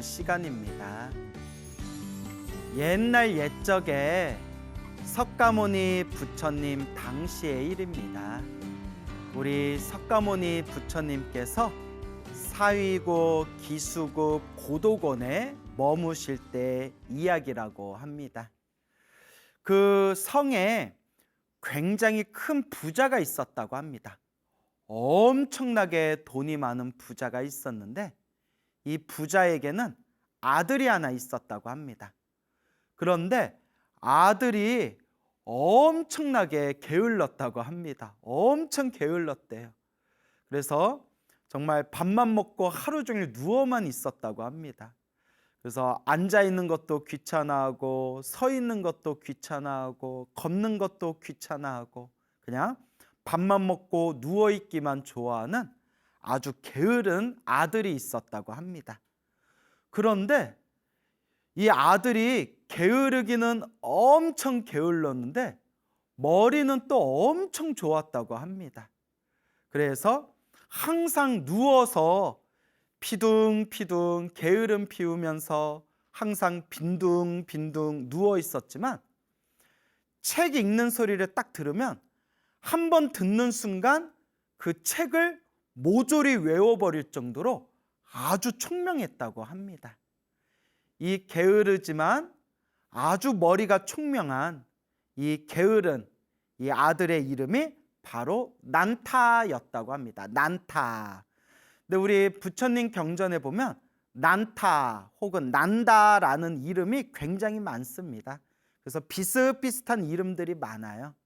시간입니다. 옛날 옛적에 석가모니 부처님 당시의 일입니다. 우리 석가모니 부처님께서 사위국, 기수국, 고도곤에 머무실 때 이야기라고 합니다. 그 성에 굉장히 큰 부자가 있었다고 합니다. 엄청나게 돈이 많은 부자가 있었는데 이 부자에게는 아들이 하나 있었다고 합니다. 그런데 아들이 엄청나게 게을렀다고 합니다. 엄청 게을렀대요. 그래서 정말 밥만 먹고 하루 종일 누워만 있었다고 합니다. 그래서 앉아 있는 것도 귀찮아하고 서 있는 것도 귀찮아하고 걷는 것도 귀찮아하고 그냥 밥만 먹고 누워 있기만 좋아하는 아주 게으른 아들이 있었다고 합니다. 그런데 이 아들이 게으르기는 엄청 게을렀는데 머리는 또 엄청 좋았다고 합니다. 그래서 항상 누워서 피둥피둥 게으름 피우면서 항상 빈둥빈둥 누워 있었지만 책 읽는 소리를 딱 들으면 한 번 듣는 순간 그 책을 모조리 외워버릴 정도로 아주 총명했다고 합니다. 이 게으르지만 아주 머리가 총명한 이 게으른 이 아들의 이름이 바로 난타였다고 합니다. 난타. 근데 우리 부처님 경전에 보면 난타 혹은 난다라는 이름이 굉장히 많습니다. 그래서 비슷비슷한 이름들이 많아요.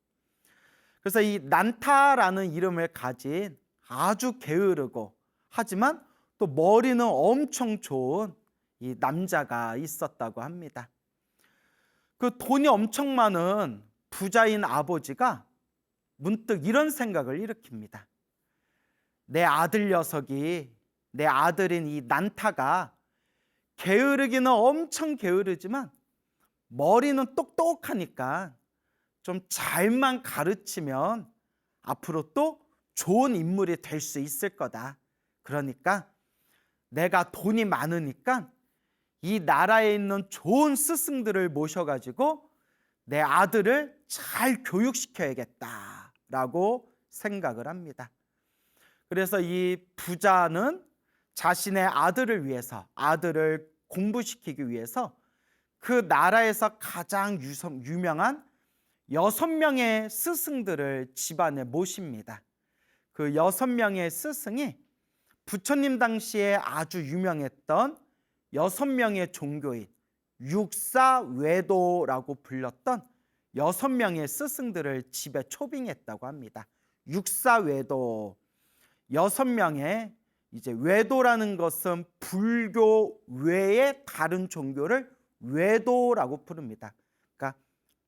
그래서 이 난타라는 이름을 가진 아주 게으르고 하지만 또 머리는 엄청 좋은 이 남자가 있었다고 합니다. 그 돈이 엄청 많은 부자인 아버지가 문득 이런 생각을 일으킵니다. 내 아들 녀석이, 내 아들인 이 난타가 게으르기는 엄청 게으르지만 머리는 똑똑하니까 좀 잘만 가르치면 앞으로 또 좋은 인물이 될 수 있을 거다. 그러니까 내가 돈이 많으니까 이 나라에 있는 좋은 스승들을 모셔가지고 내 아들을 잘 교육시켜야겠다라고 생각을 합니다. 그래서 이 부자는 자신의 아들을 위해서, 아들을 공부시키기 위해서 그 나라에서 가장 유명한 6명의 스승들을 집안에 모십니다. 그 6명의 스승이 부처님 당시에 아주 유명했던 6명의 종교인 육사외도라고 불렸던 6명의 스승들을 집에 초빙했다고 합니다. 육사외도 6명의 이제 외도라는 것은 불교 외의 다른 종교를 외도라고 부릅니다. 그러니까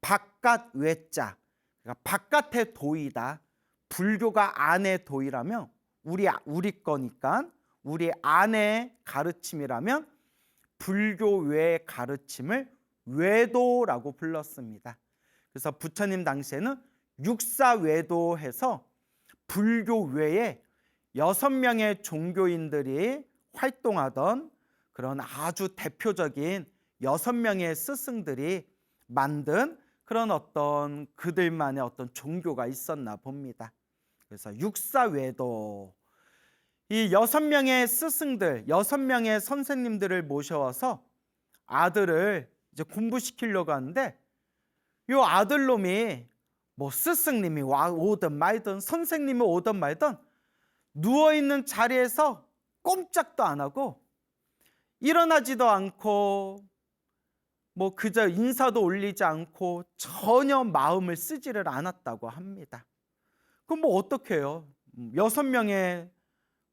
바깥 외자, 그러니까 바깥의 도이다. 불교가 안의 도이라면 우리 거니까 우리 안의 가르침이라면 불교 외의 가르침을 외도라고 불렀습니다. 그래서 부처님 당시에는 육사외도해서 불교 외에 6명의 종교인들이 활동하던 그런 아주 대표적인 6명의 스승들이 만든 그런 어떤 그들만의 어떤 종교가 있었나 봅니다. 그래서 육사외도, 이 6명의 스승들, 6명의 선생님들을 모셔와서 아들을 이제 공부시키려고 하는데 이 아들놈이 뭐 스승님이 오든 말든 선생님이 오든 말든 누워있는 자리에서 꼼짝도 안 하고 일어나지도 않고 뭐 그저 인사도 올리지 않고 전혀 마음을 쓰지를 않았다고 합니다. 그럼 뭐 어떡해요? 6명의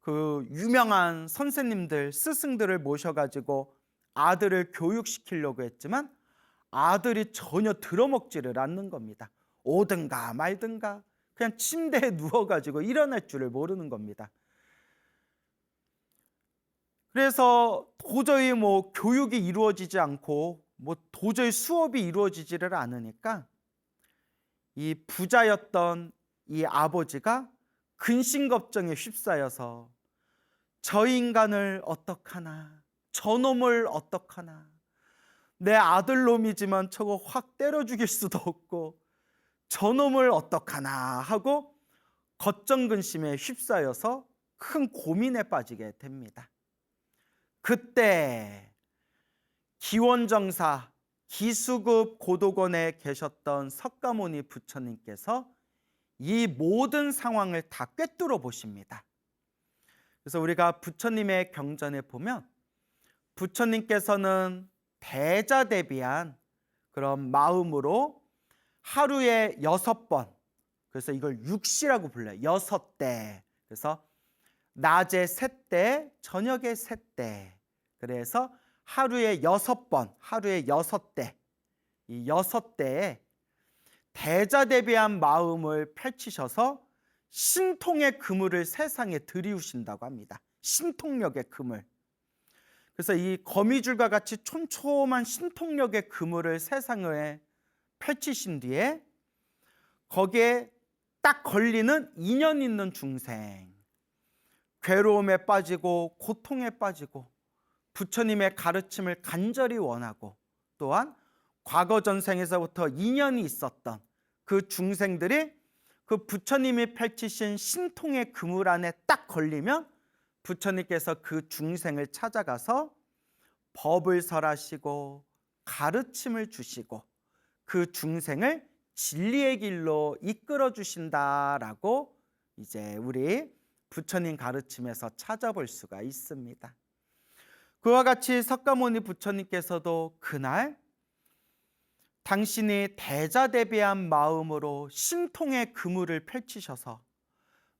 그 유명한 선생님들, 스승들을 모셔가지고 아들을 교육시키려고 했지만 아들이 전혀 들어먹지를 않는 겁니다. 오든가 말든가 그냥 침대에 누워가지고 일어날 줄을 모르는 겁니다. 그래서 도저히 뭐 교육이 이루어지지 않고 뭐 도저히 수업이 이루어지지를 않으니까 이 부자였던 이 아버지가 근심걱정에 휩싸여서 저 인간을 어떡하나, 저놈을 어떡하나. 내 아들놈이지만 저거 확 때려 죽일 수도 없고 저놈을 어떡하나 하고 겉정근심에 휩싸여서 큰 고민에 빠지게 됩니다. 그때 기원정사 기수급 고도건에 계셨던 석가모니 부처님께서 이 모든 상황을 다 꿰뚫어 보십니다. 그래서 우리가 부처님의 경전에 보면 부처님께서는 대자대비한 그런 마음으로 하루에 6번, 그래서 이걸 육시라고 불러요. 6대. 그래서 낮에 3대, 저녁에 3대. 그래서 하루에 6번, 하루에 6대. 이 6대에 대자대비한 마음을 펼치셔서 신통의 그물을 세상에 들이우신다고 합니다. 신통력의 그물. 그래서 이 거미줄과 같이 촘촘한 신통력의 그물을 세상에 펼치신 뒤에 거기에 딱 걸리는 인연 있는 중생, 괴로움에 빠지고 고통에 빠지고 부처님의 가르침을 간절히 원하고 또한 과거 전생에서부터 인연이 있었던 그 중생들이 그 부처님이 펼치신 신통의 그물 안에 딱 걸리면 부처님께서 그 중생을 찾아가서 법을 설하시고 가르침을 주시고 그 중생을 진리의 길로 이끌어 주신다라고 이제 우리 부처님 가르침에서 찾아볼 수가 있습니다. 그와 같이 석가모니 부처님께서도 그날 당신이 대자대비한 마음으로 신통의 그물을 펼치셔서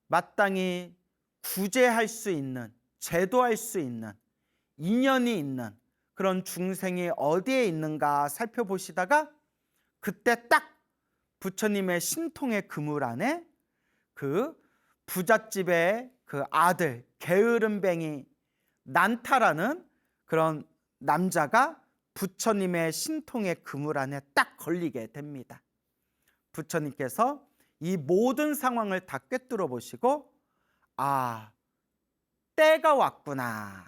마땅히 구제할 수 있는, 제도할 수 있는, 인연이 있는 그런 중생이 어디에 있는가 살펴보시다가 그때 딱 부처님의 신통의 그물 안에 그 부잣집의 그 아들 게으름뱅이 난타라는 그런 남자가 부처님의 신통의 그물 안에 딱 걸리게 됩니다. 부처님께서 이 모든 상황을 다 꿰뚫어 보시고 아, 때가 왔구나.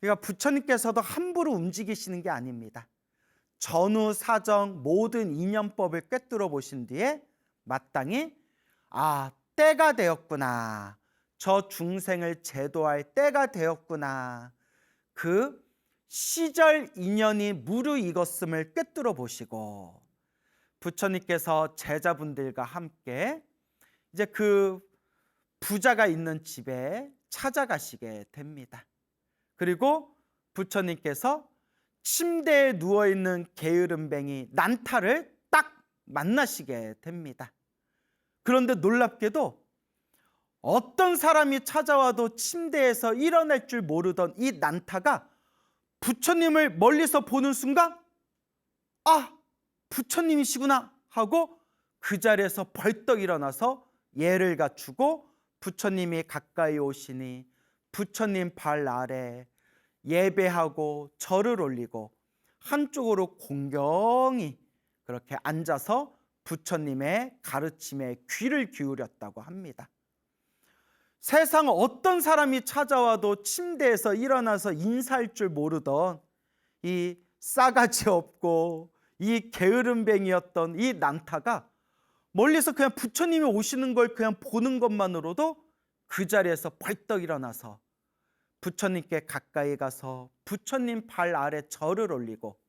그러니까 부처님께서도 함부로 움직이시는 게 아닙니다. 전후 사정 모든 인연법을 꿰뚫어 보신 뒤에 마땅히 아, 때가 되었구나. 저 중생을 제도할 때가 되었구나. 그 시절 인연이 무르익었음을 꿰뚫어 보시고 부처님께서 제자분들과 함께 이제 그 부자가 있는 집에 찾아가시게 됩니다. 그리고 부처님께서 침대에 누워있는 게으름뱅이 난타를 딱 만나시게 됩니다. 그런데 놀랍게도 어떤 사람이 찾아와도 침대에서 일어날 줄 모르던 이 난타가 부처님을 멀리서 보는 순간 아, 부처님이시구나 하고 그 자리에서 벌떡 일어나서 예를 갖추고 부처님이 가까이 오시니 부처님 발 아래 예배하고 절을 올리고 한쪽으로 공경히 그렇게 앉아서 부처님의 가르침에 귀를 기울였다고 합니다. 세상 어떤 사람이 찾아와도 침대에서 일어나서 인사할 줄 모르던 이 싸가지 없고 이 게으름뱅이였던 이 난타가 멀리서 그냥 부처님이 오시는 걸 그냥 보는 것만으로도 그 자리에서 벌떡 일어나서 부처님께 가까이 가서 부처님 발 아래 절을 올리고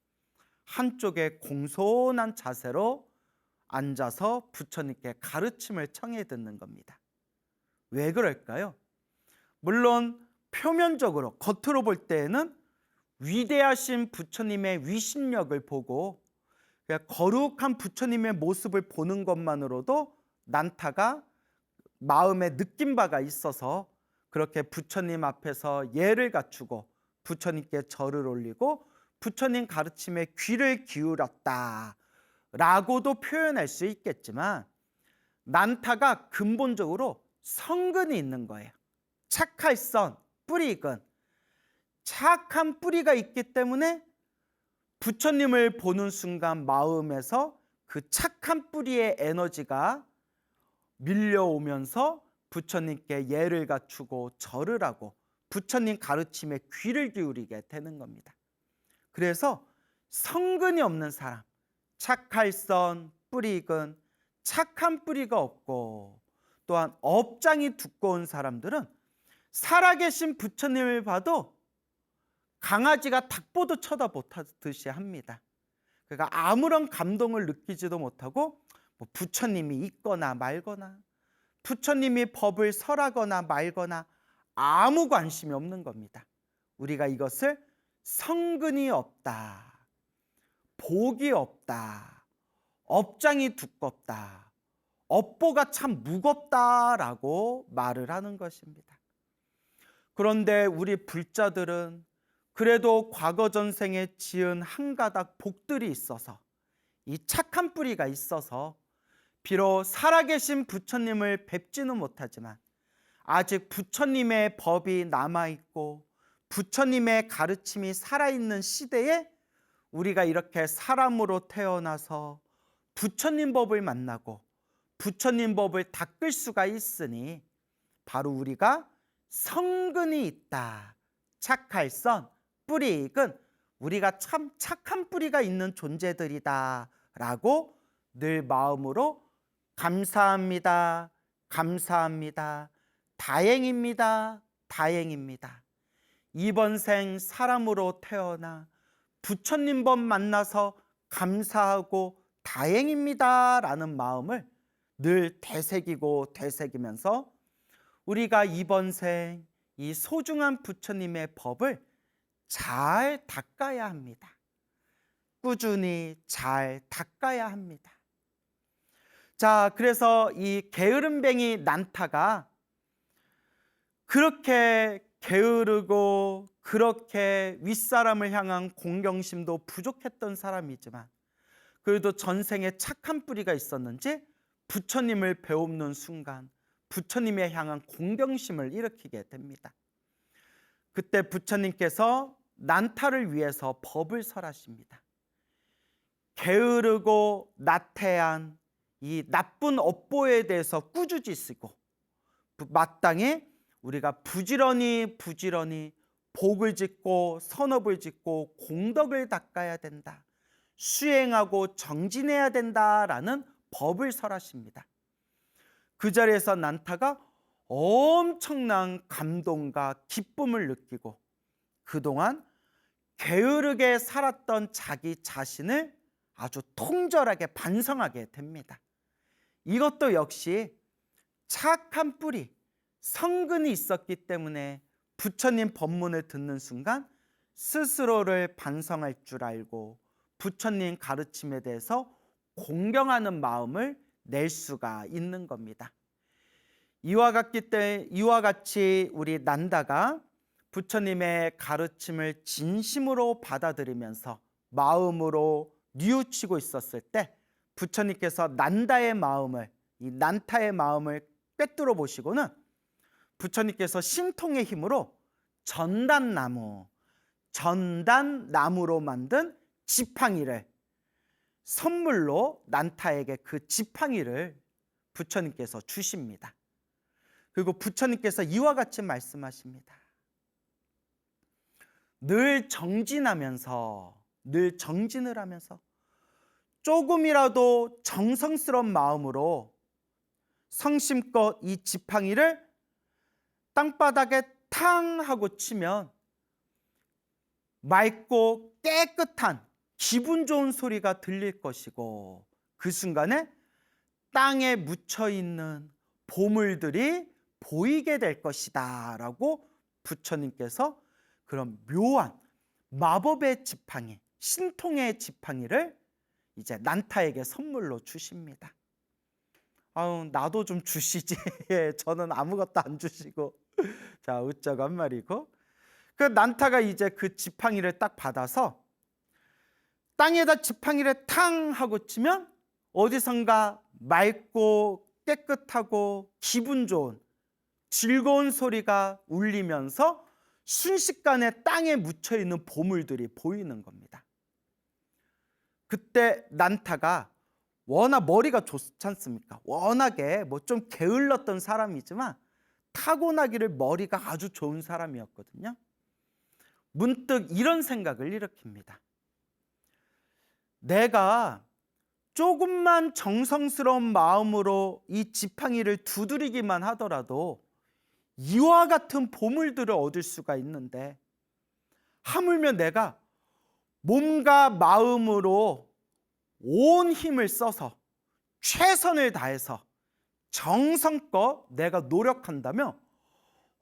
한쪽에 공손한 자세로 앉아서 부처님께 가르침을 청해 듣는 겁니다. 왜 그럴까요? 물론 표면적으로 겉으로 볼 때에는 위대하신 부처님의 위신력을 보고 거룩한 부처님의 모습을 보는 것만으로도 난타가 마음에 느낀 바가 있어서 그렇게 부처님 앞에서 예를 갖추고 부처님께 절을 올리고 부처님 가르침에 귀를 기울였다 라고도 표현할 수 있겠지만 난타가 근본적으로 성근이 있는 거예요. 착할선, 뿌리근. 착한 뿌리가 있기 때문에 부처님을 보는 순간 마음에서 그 착한 뿌리의 에너지가 밀려오면서 부처님께 예를 갖추고 절을 하고 부처님 가르침에 귀를 기울이게 되는 겁니다. 그래서 성근이 없는 사람, 착할선 뿌리 익은 착한 뿌리가 없고, 또한 업장이 두꺼운 사람들은 살아계신 부처님을 봐도 강아지가 닭보도 쳐다보듯이 합니다. 그러니까 아무런 감동을 느끼지도 못하고 뭐 부처님이 있거나 말거나 부처님이 법을 설하거나 말거나 아무 관심이 없는 겁니다. 우리가 이것을 성근이 없다, 복이 없다, 업장이 두껍다, 업보가 참 무겁다라고 말을 하는 것입니다. 그런데 우리 불자들은 그래도 과거 전생에 지은 한 가닥 복들이 있어서, 이 착한 뿌리가 있어서 비록 살아계신 부처님을 뵙지는 못하지만 아직 부처님의 법이 남아있고 부처님의 가르침이 살아있는 시대에 우리가 이렇게 사람으로 태어나서 부처님 법을 만나고 부처님 법을 닦을 수가 있으니 바로 우리가 성근이 있다, 착할선 뿌리 익은, 우리가 참 착한 뿌리가 있는 존재들이다 라고 늘 마음으로 감사합니다, 감사합니다, 다행입니다, 다행입니다, 이번 생 사람으로 태어나 부처님 법 만나서 감사하고 다행입니다 라는 마음을 늘 되새기고 되새기면서 우리가 이번 생 이 소중한 부처님의 법을 잘 닦아야 합니다. 꾸준히 잘 닦아야 합니다. 자, 그래서 이 게으름뱅이 난타가 그렇게 게으르고 그렇게 윗사람을 향한 공경심도 부족했던 사람이지만 그래도 전생에 착한 뿌리가 있었는지 부처님을 배웁는 순간 부처님에 향한 공경심을 일으키게 됩니다. 그때 부처님께서 난타를 위해서 법을 설하십니다. 게으르고 나태한 이 나쁜 업보에 대해서 꾸짖으시고 마땅히 우리가 부지런히 복을 짓고 선업을 짓고 공덕을 닦아야 된다, 수행하고 정진해야 된다라는 법을 설하십니다. 그 자리에서 난타가 엄청난 감동과 기쁨을 느끼고 그동안 게으르게 살았던 자기 자신을 아주 통절하게 반성하게 됩니다. 이것도 역시 착한 뿌리, 성근이 있었기 때문에 부처님 법문을 듣는 순간 스스로를 반성할 줄 알고 부처님 가르침에 대해서 공경하는 마음을 낼 수가 있는 겁니다. 이와 같이 우리 난다가 부처님의 가르침을 진심으로 받아들이면서 마음으로 뉘우치고 있었을 때 부처님께서 난다의 마음을, 이 난타의 마음을 꿰뚫어 보시고는 부처님께서 신통의 힘으로 전단나무로 만든 지팡이를 선물로 난타에게 그 지팡이를 부처님께서 주십니다. 그리고 부처님께서 이와 같이 말씀하십니다. 늘 정진을 하면서 조금이라도 정성스러운 마음으로 성심껏 이 지팡이를 땅바닥에 탕 하고 치면 맑고 깨끗한 기분 좋은 소리가 들릴 것이고 그 순간에 땅에 묻혀있는 보물들이 보이게 될 것이다 라고 부처님께서 그런 묘한 마법의 지팡이, 신통의 지팡이를 이제 난타에게 선물로 주십니다. 아유, 나도 좀 주시지. 저는 아무것도 안 주시고. 자, 웃자고 한 말이고. 그 난타가 이제 그 지팡이를 딱 받아서 땅에다 지팡이를 탕 하고 치면 어디선가 맑고 깨끗하고 기분 좋은 즐거운 소리가 울리면서 순식간에 땅에 묻혀있는 보물들이 보이는 겁니다. 그때 난타가 워낙 머리가 좋지 않습니까? 워낙에 뭐 좀 게을렀던 사람이지만 타고나기를 머리가 아주 좋은 사람이었거든요. 문득 이런 생각을 일으킵니다. 내가 조금만 정성스러운 마음으로 이 지팡이를 두드리기만 하더라도 이와 같은 보물들을 얻을 수가 있는데, 하물며 내가 몸과 마음으로 온 힘을 써서 최선을 다해서 정성껏 내가 노력한다면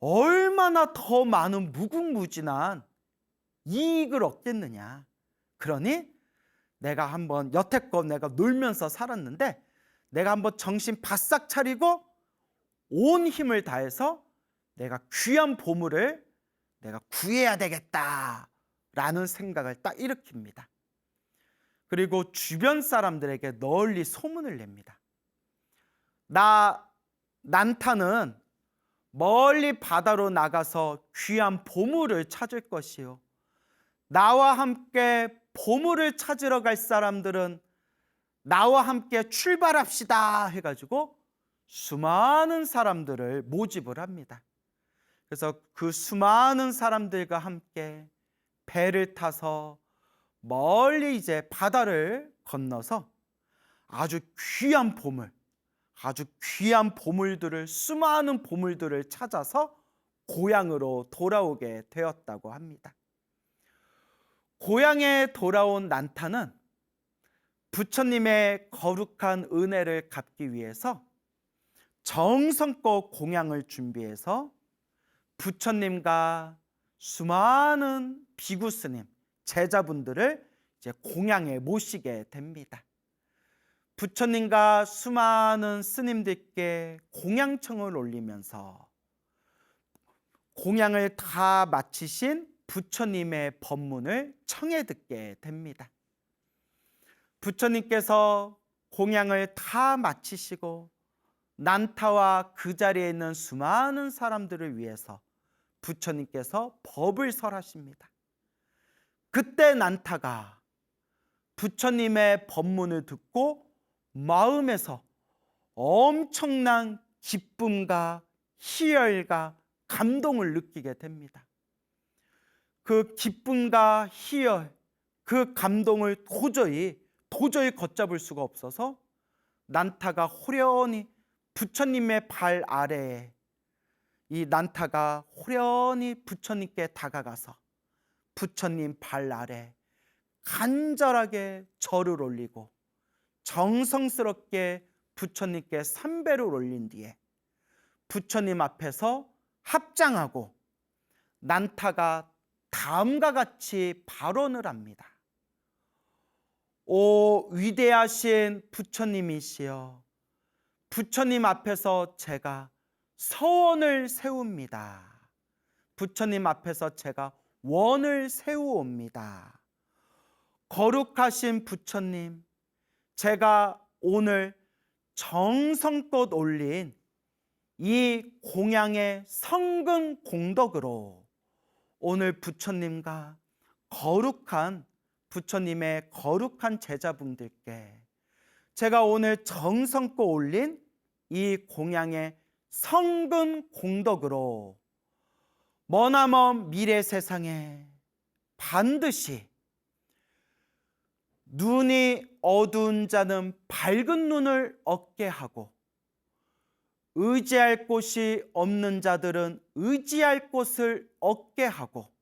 얼마나 더 많은 무궁무진한 이익을 얻겠느냐. 그러니 내가 한번 여태껏 내가 놀면서 살았는데 내가 한번 정신 바싹 차리고 온 힘을 다해서 내가 귀한 보물을 내가 구해야 되겠다라는 생각을 딱 일으킵니다. 그리고 주변 사람들에게 널리 소문을 냅니다. 난타는 멀리 바다로 나가서 귀한 보물을 찾을 것이요, 나와 함께 보물을 찾으러 갈 사람들은 나와 함께 출발합시다 해가지고 수많은 사람들을 모집을 합니다. 그래서 그 수많은 사람들과 함께 배를 타서 멀리 이제 바다를 건너서 아주 귀한 보물들을, 수많은 보물들을 찾아서 고향으로 돌아오게 되었다고 합니다. 고향에 돌아온 난타는 부처님의 거룩한 은혜를 갚기 위해서 정성껏 공양을 준비해서 부처님과 수많은 비구 스님, 제자분들을 이제 공양에 모시게 됩니다. 부처님과 수많은 스님들께 공양청을 올리면서 공양을 다 마치신 부처님의 법문을 청해 듣게 됩니다. 부처님께서 공양을 다 마치시고 난타와 그 자리에 있는 수많은 사람들을 위해서 부처님께서 법을 설하십니다. 그때 난타가 부처님의 법문을 듣고 마음에서 엄청난 기쁨과 희열과 감동을 느끼게 됩니다. 그 기쁨과 희열, 그 감동을 도저히 걷잡을 수가 없어서 난타가 호련히 부처님의 발 아래에, 이 난타가 호련히 부처님께 다가가서 부처님 발 아래 간절하게 절을 올리고 정성스럽게 부처님께 삼배를 올린 뒤에 부처님 앞에서 합장하고 난타가 다음과 같이 발언을 합니다. 오 위대하신 부처님이시여, 부처님 앞에서 제가 서원을 세웁니다. 부처님 앞에서 제가 원을 세우옵니다. 거룩하신 부처님, 제가 오늘 정성껏 올린 이 공양의 성근 공덕으로 오늘 부처님과 부처님의 거룩한 제자분들께 제가 오늘 정성껏 올린 이 공양의 성근 공덕으로 머나먼 미래 세상에 반드시 눈이 어두운 자는 밝은 눈을 얻게 하고, 의지할 곳이 없는 자들은 의지할 곳을 얻게 하고,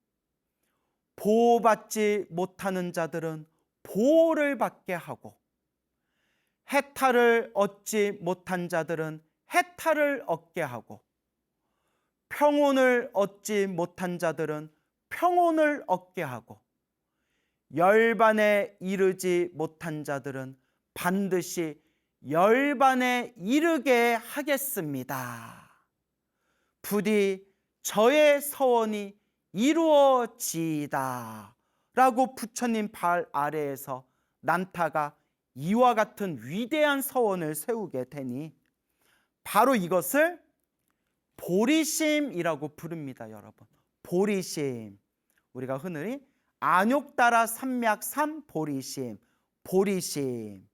보호받지 못하는 자들은 보호를 받게 하고, 해탈을 얻지 못한 자들은 해탈을 얻게 하고, 평온을 얻지 못한 자들은 평온을 얻게 하고, 열반에 이르지 못한 자들은 반드시 열반에 이르게 하겠습니다. 부디 저의 서원이 이루어지이다 라고 부처님 발 아래에서 난타가 이와 같은 위대한 서원을 세우게 되니 바로 이것을 보리심이라고 부릅니다. 여러분, 보리심, 우리가 흔히 안욕따라 삼맥 삼보리심, 보리심,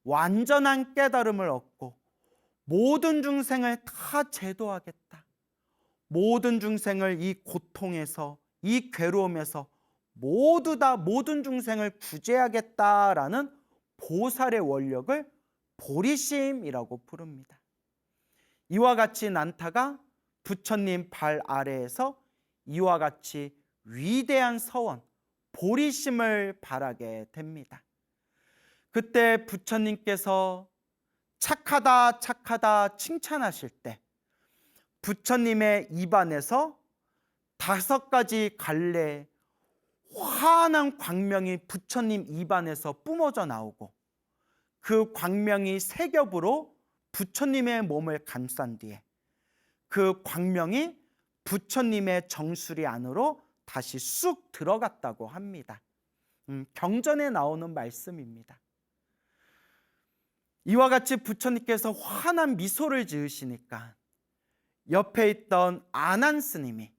완전한 깨달음을 얻고 모든 중생을 다 제도하겠다, 모든 중생을 이 고통에서, 이 괴로움에서 모든 중생을 구제하겠다라는 보살의 원력을 보리심이라고 부릅니다. 이와 같이 난타가 부처님 발 아래에서 이와 같이 위대한 서원, 보리심을 발하게 됩니다. 그때 부처님께서 착하다 착하다 칭찬하실 때 부처님의 입안에서 5가지 갈래 환한 광명이 부처님 입안에서 뿜어져 나오고, 그 광명이 3겹으로 부처님의 몸을 감싼 뒤에 그 광명이 부처님의 정수리 안으로 다시 쑥 들어갔다고 합니다. 경전에 나오는 말씀입니다. 이와 같이 부처님께서 환한 미소를 지으시니까 옆에 있던 아난 스님이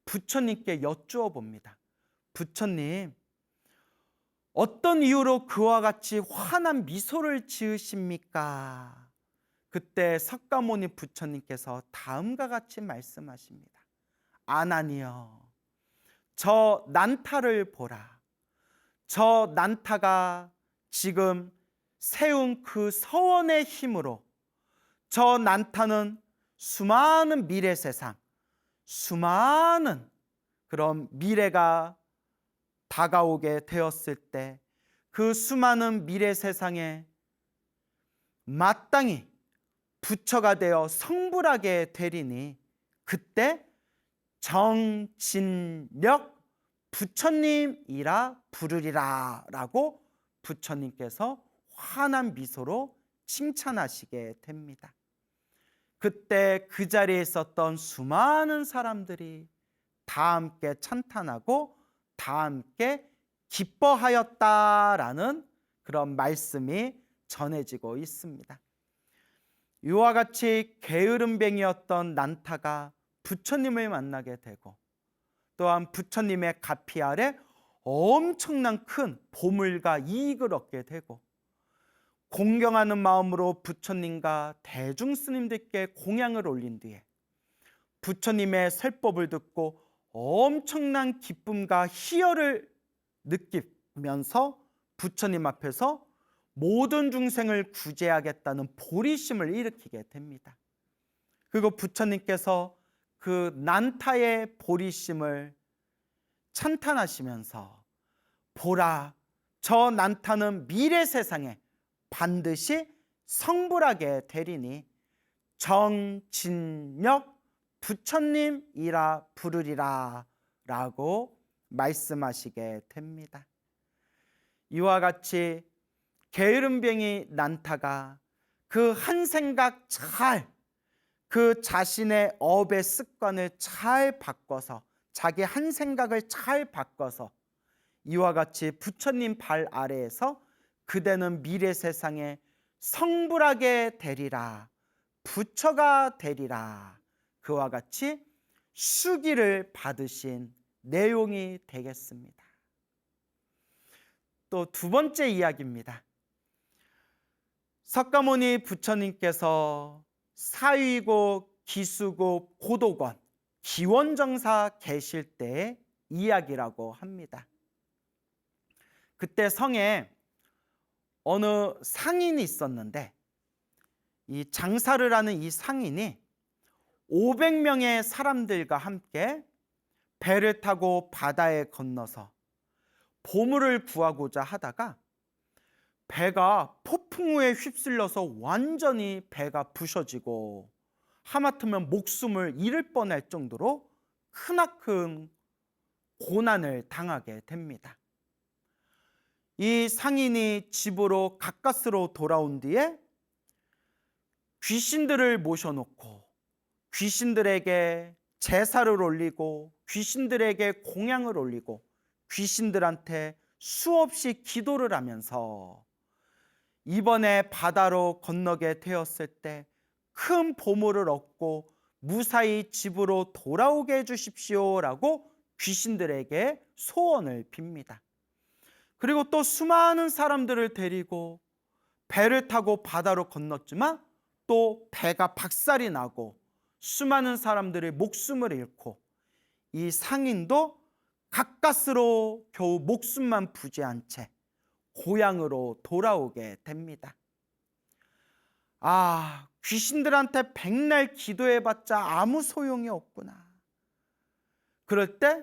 부처님께 여쭈어 봅니다. 부처님, 어떤 이유로 그와 같이 환한 미소를 지으십니까? 그때 석가모니 부처님께서 다음과 같이 말씀하십니다. 아난이여, 저 난타를 보라. 저 난타가 지금 세운 그 서원의 힘으로 저 난타는 수많은 미래 세상, 수많은 그런 미래가 다가오게 되었을 때 그 수많은 미래 세상에 마땅히 부처가 되어 성불하게 되리니 그때 정진력 부처님이라 부르리라 라고 부처님께서 환한 미소로 칭찬하시게 됩니다. 그때 그 자리에 있었던 수많은 사람들이 다 함께 찬탄하고 다 함께 기뻐하였다라는 그런 말씀이 전해지고 있습니다. 이와 같이 게으름뱅이였던 난타가 부처님을 만나게 되고, 또한 부처님의 가피 아래 엄청난 큰 보물과 이익을 얻게 되고, 공경하는 마음으로 부처님과 대중 스님들께 공양을 올린 뒤에 부처님의 설법을 듣고 엄청난 기쁨과 희열을 느끼면서 부처님 앞에서 모든 중생을 구제하겠다는 보리심을 일으키게 됩니다. 그리고 부처님께서 그 난타의 보리심을 찬탄하시면서 보라, 저 난타는 미래 세상에 반드시 성불하게 되리니 정진력 부처님이라 부르리라 라고 말씀하시게 됩니다. 이와 같이 게으름뱅이 난타가 그 한 생각 잘, 그 자신의 업의 습관을 잘 바꿔서, 자기 한 생각을 잘 바꿔서 이와 같이 부처님 발 아래에서 그대는 미래 세상에 성불하게 되리라, 부처가 되리라, 그와 같이 수기를 받으신 내용이 되겠습니다. 또 2번째 이야기입니다. 석가모니 부처님께서 사위고 기수고 고도권 기원정사 계실 때의 이야기라고 합니다. 그때 성에 어느 상인이 있었는데, 이 장사를 하는 이 상인이 500명의 사람들과 함께 배를 타고 바다에 건너서 보물을 구하고자 하다가 배가 폭풍우에 휩쓸려서 완전히 배가 부셔지고 하마터면 목숨을 잃을 뻔할 정도로 크나큰 고난을 당하게 됩니다. 이 상인이 집으로 가까스로 돌아온 뒤에 귀신들을 모셔놓고 귀신들에게 제사를 올리고 귀신들에게 공양을 올리고 귀신들한테 수없이 기도를 하면서 이번에 바다로 건너게 되었을 때 큰 보물을 얻고 무사히 집으로 돌아오게 해주십시오라고 귀신들에게 소원을 빕니다. 그리고 또 수많은 사람들을 데리고 배를 타고 바다로 건넜지만 또 배가 박살이 나고 수많은 사람들의 목숨을 잃고 이 상인도 가까스로 겨우 목숨만 부지한 채 고향으로 돌아오게 됩니다. 아, 귀신들한테 백날 기도해봤자 아무 소용이 없구나. 그럴 때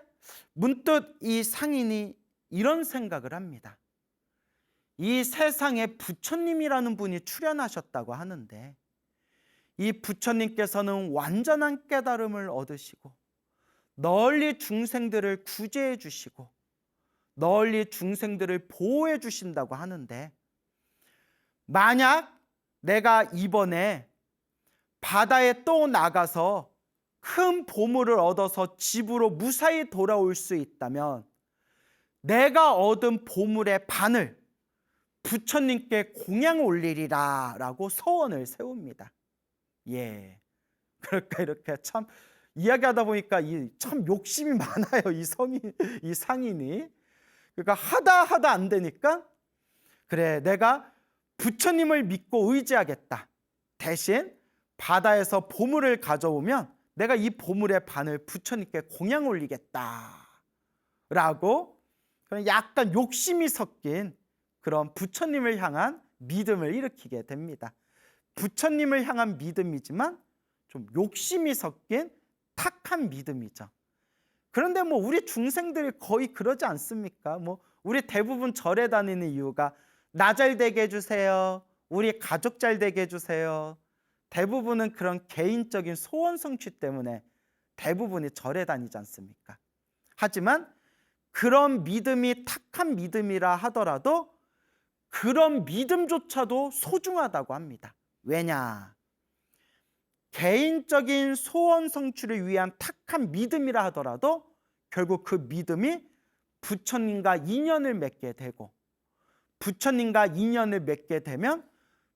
문득 이 상인이 이런 생각을 합니다. 이 세상에 부처님이라는 분이 출현하셨다고 하는데 이 부처님께서는 완전한 깨달음을 얻으시고 널리 중생들을 구제해 주시고 널리 중생들을 보호해 주신다고 하는데, 만약 내가 이번에 바다에 또 나가서 큰 보물을 얻어서 집으로 무사히 돌아올 수 있다면 내가 얻은 보물의 반을 부처님께 공양 올리리라 라고 서원을 세웁니다. 예, 그러니까 이렇게 참 이야기하다 보니까 참 욕심이 많아요, 이 상인이. 그러니까 하다 안 되니까, 그래, 내가 부처님을 믿고 의지하겠다, 대신 바다에서 보물을 가져오면 내가 이 보물의 반을 부처님께 공양 올리겠다 라고 그런 약간 욕심이 섞인 그런 부처님을 향한 믿음을 일으키게 됩니다. 부처님을 향한 믿음이지만 좀 욕심이 섞인 탁한 믿음이죠. 그런데 뭐 우리 중생들이 거의 그러지 않습니까? 뭐 우리 대부분 절에 다니는 이유가 나 잘 되게 해주세요, 우리 가족 잘 되게 해주세요. 대부분은 그런 개인적인 소원 성취 때문에 대부분이 절에 다니지 않습니까? 하지만 그런 믿음이 탁한 믿음이라 하더라도 그런 믿음조차도 소중하다고 합니다. 왜냐? 개인적인 소원 성취를 위한 탁한 믿음이라 하더라도 결국 그 믿음이 부처님과 인연을 맺게 되고, 부처님과 인연을 맺게 되면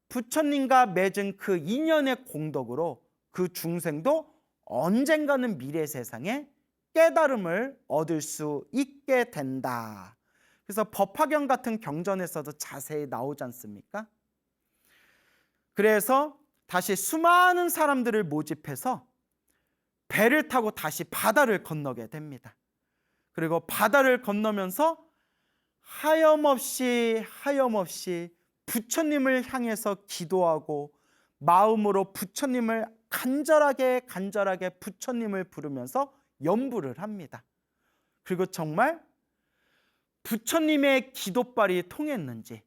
부처님과 맺은 그 인연의 공덕으로 그 중생도 언젠가는 미래 세상에 깨달음을 얻을 수 있게 된다. 그래서 법화경 같은 경전에서도 자세히 나오지 않습니까? 그래서 다시 수많은 사람들을 모집해서 배를 타고 다시 바다를 건너게 됩니다. 그리고 바다를 건너면서 하염없이 부처님을 향해서 기도하고 마음으로 부처님을 간절하게 부처님을 부르면서 염불을 합니다. 그리고 정말 부처님의 기도발이 통했는지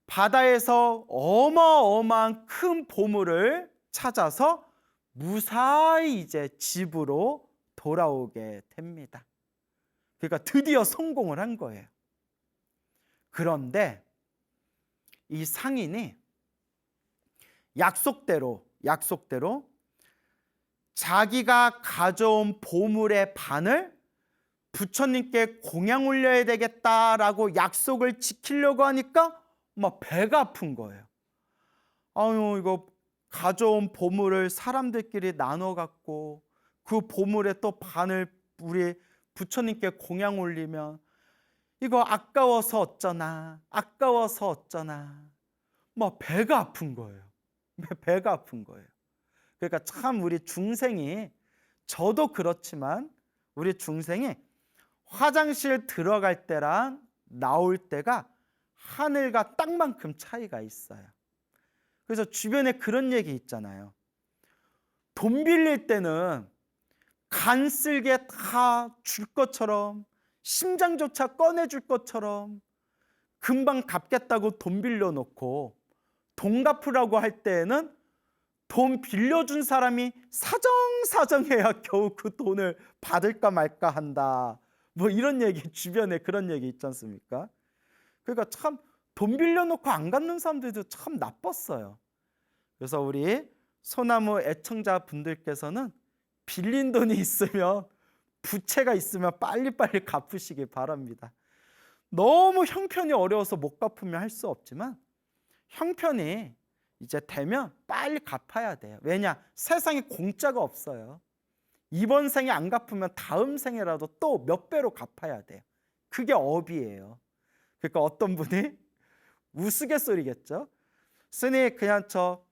바다에서 어마어마한 큰 보물을 찾아서 무사히 이제 집으로 돌아오게 됩니다. 그러니까 드디어 성공을 한 거예요. 그런데 이 상인이 약속대로 자기가 가져온 보물의 반을 부처님께 공양 올려야 되겠다라고 약속을 지키려고 하니까 막 배가 아픈 거예요. 아유, 이거 가져온 보물을 사람들끼리 나눠 갖고 그 보물의 또 반을 우리 부처님께 공양 올리면 이거 아까워서 어쩌나 막 배가 아픈 거예요. 배가 아픈 거예요. 그러니까 참 우리 중생이, 저도 그렇지만 우리 중생이 화장실 들어갈 때랑 나올 때가 하늘과 땅만큼 차이가 있어요. 그래서 주변에 그런 얘기 있잖아요. 돈 빌릴 때는 간쓸게 다 줄 것처럼, 심장조차 꺼내줄 것처럼 금방 갚겠다고 돈 빌려놓고, 돈 갚으라고 할 때에는 돈 빌려준 사람이 사정사정해야 겨우 그 돈을 받을까 말까 한다. 뭐 이런 얘기, 주변에 그런 얘기 있지 않습니까? 그러니까 참 돈 빌려놓고 안 갚는 사람들도 참 나빴어요. 그래서 우리 소나무 애청자분들께서는 빌린 돈이 있으면, 부채가 있으면 빨리빨리 갚으시기 바랍니다. 너무 형편이 어려워서 못 갚으면 할 수 없지만 형편이 이제 되면 빨리 갚아야 돼요. 왜냐? 세상에 공짜가 없어요. 이번 생에 안 갚으면 다음 생에라도 또 몇 배로 갚아야 돼요. 그게 업이에요. 그러니까 어떤 분이 우스갯소리겠죠. 스님, 그냥 저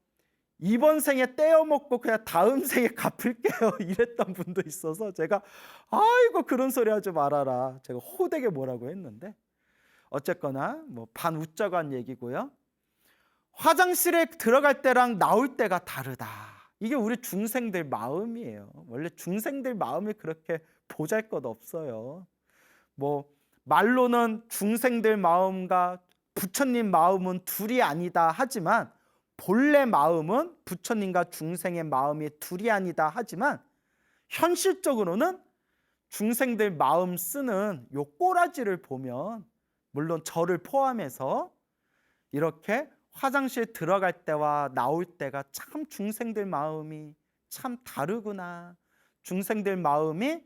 이번 생에 떼어먹고 그냥 다음 생에 갚을게요 이랬던 분도 있어서 제가 아이고 그런 소리 하지 말아라 제가 호되게 뭐라고 했는데, 어쨌거나 뭐 반웃자고 한 얘기고요. 화장실에 들어갈 때랑 나올 때가 다르다. 이게 우리 중생들 마음이에요. 원래 중생들 마음이 그렇게 보잘것없어요. 뭐 말로는 중생들 마음과 부처님 마음은 둘이 아니다 하지만, 본래 마음은 부처님과 중생의 마음이 둘이 아니다 하지만, 현실적으로는 중생들 마음 쓰는 요 꼬라지를 보면, 물론 저를 포함해서 이렇게 화장실 들어갈 때와 나올 때가 참 중생들 마음이 참 다르구나, 중생들 마음이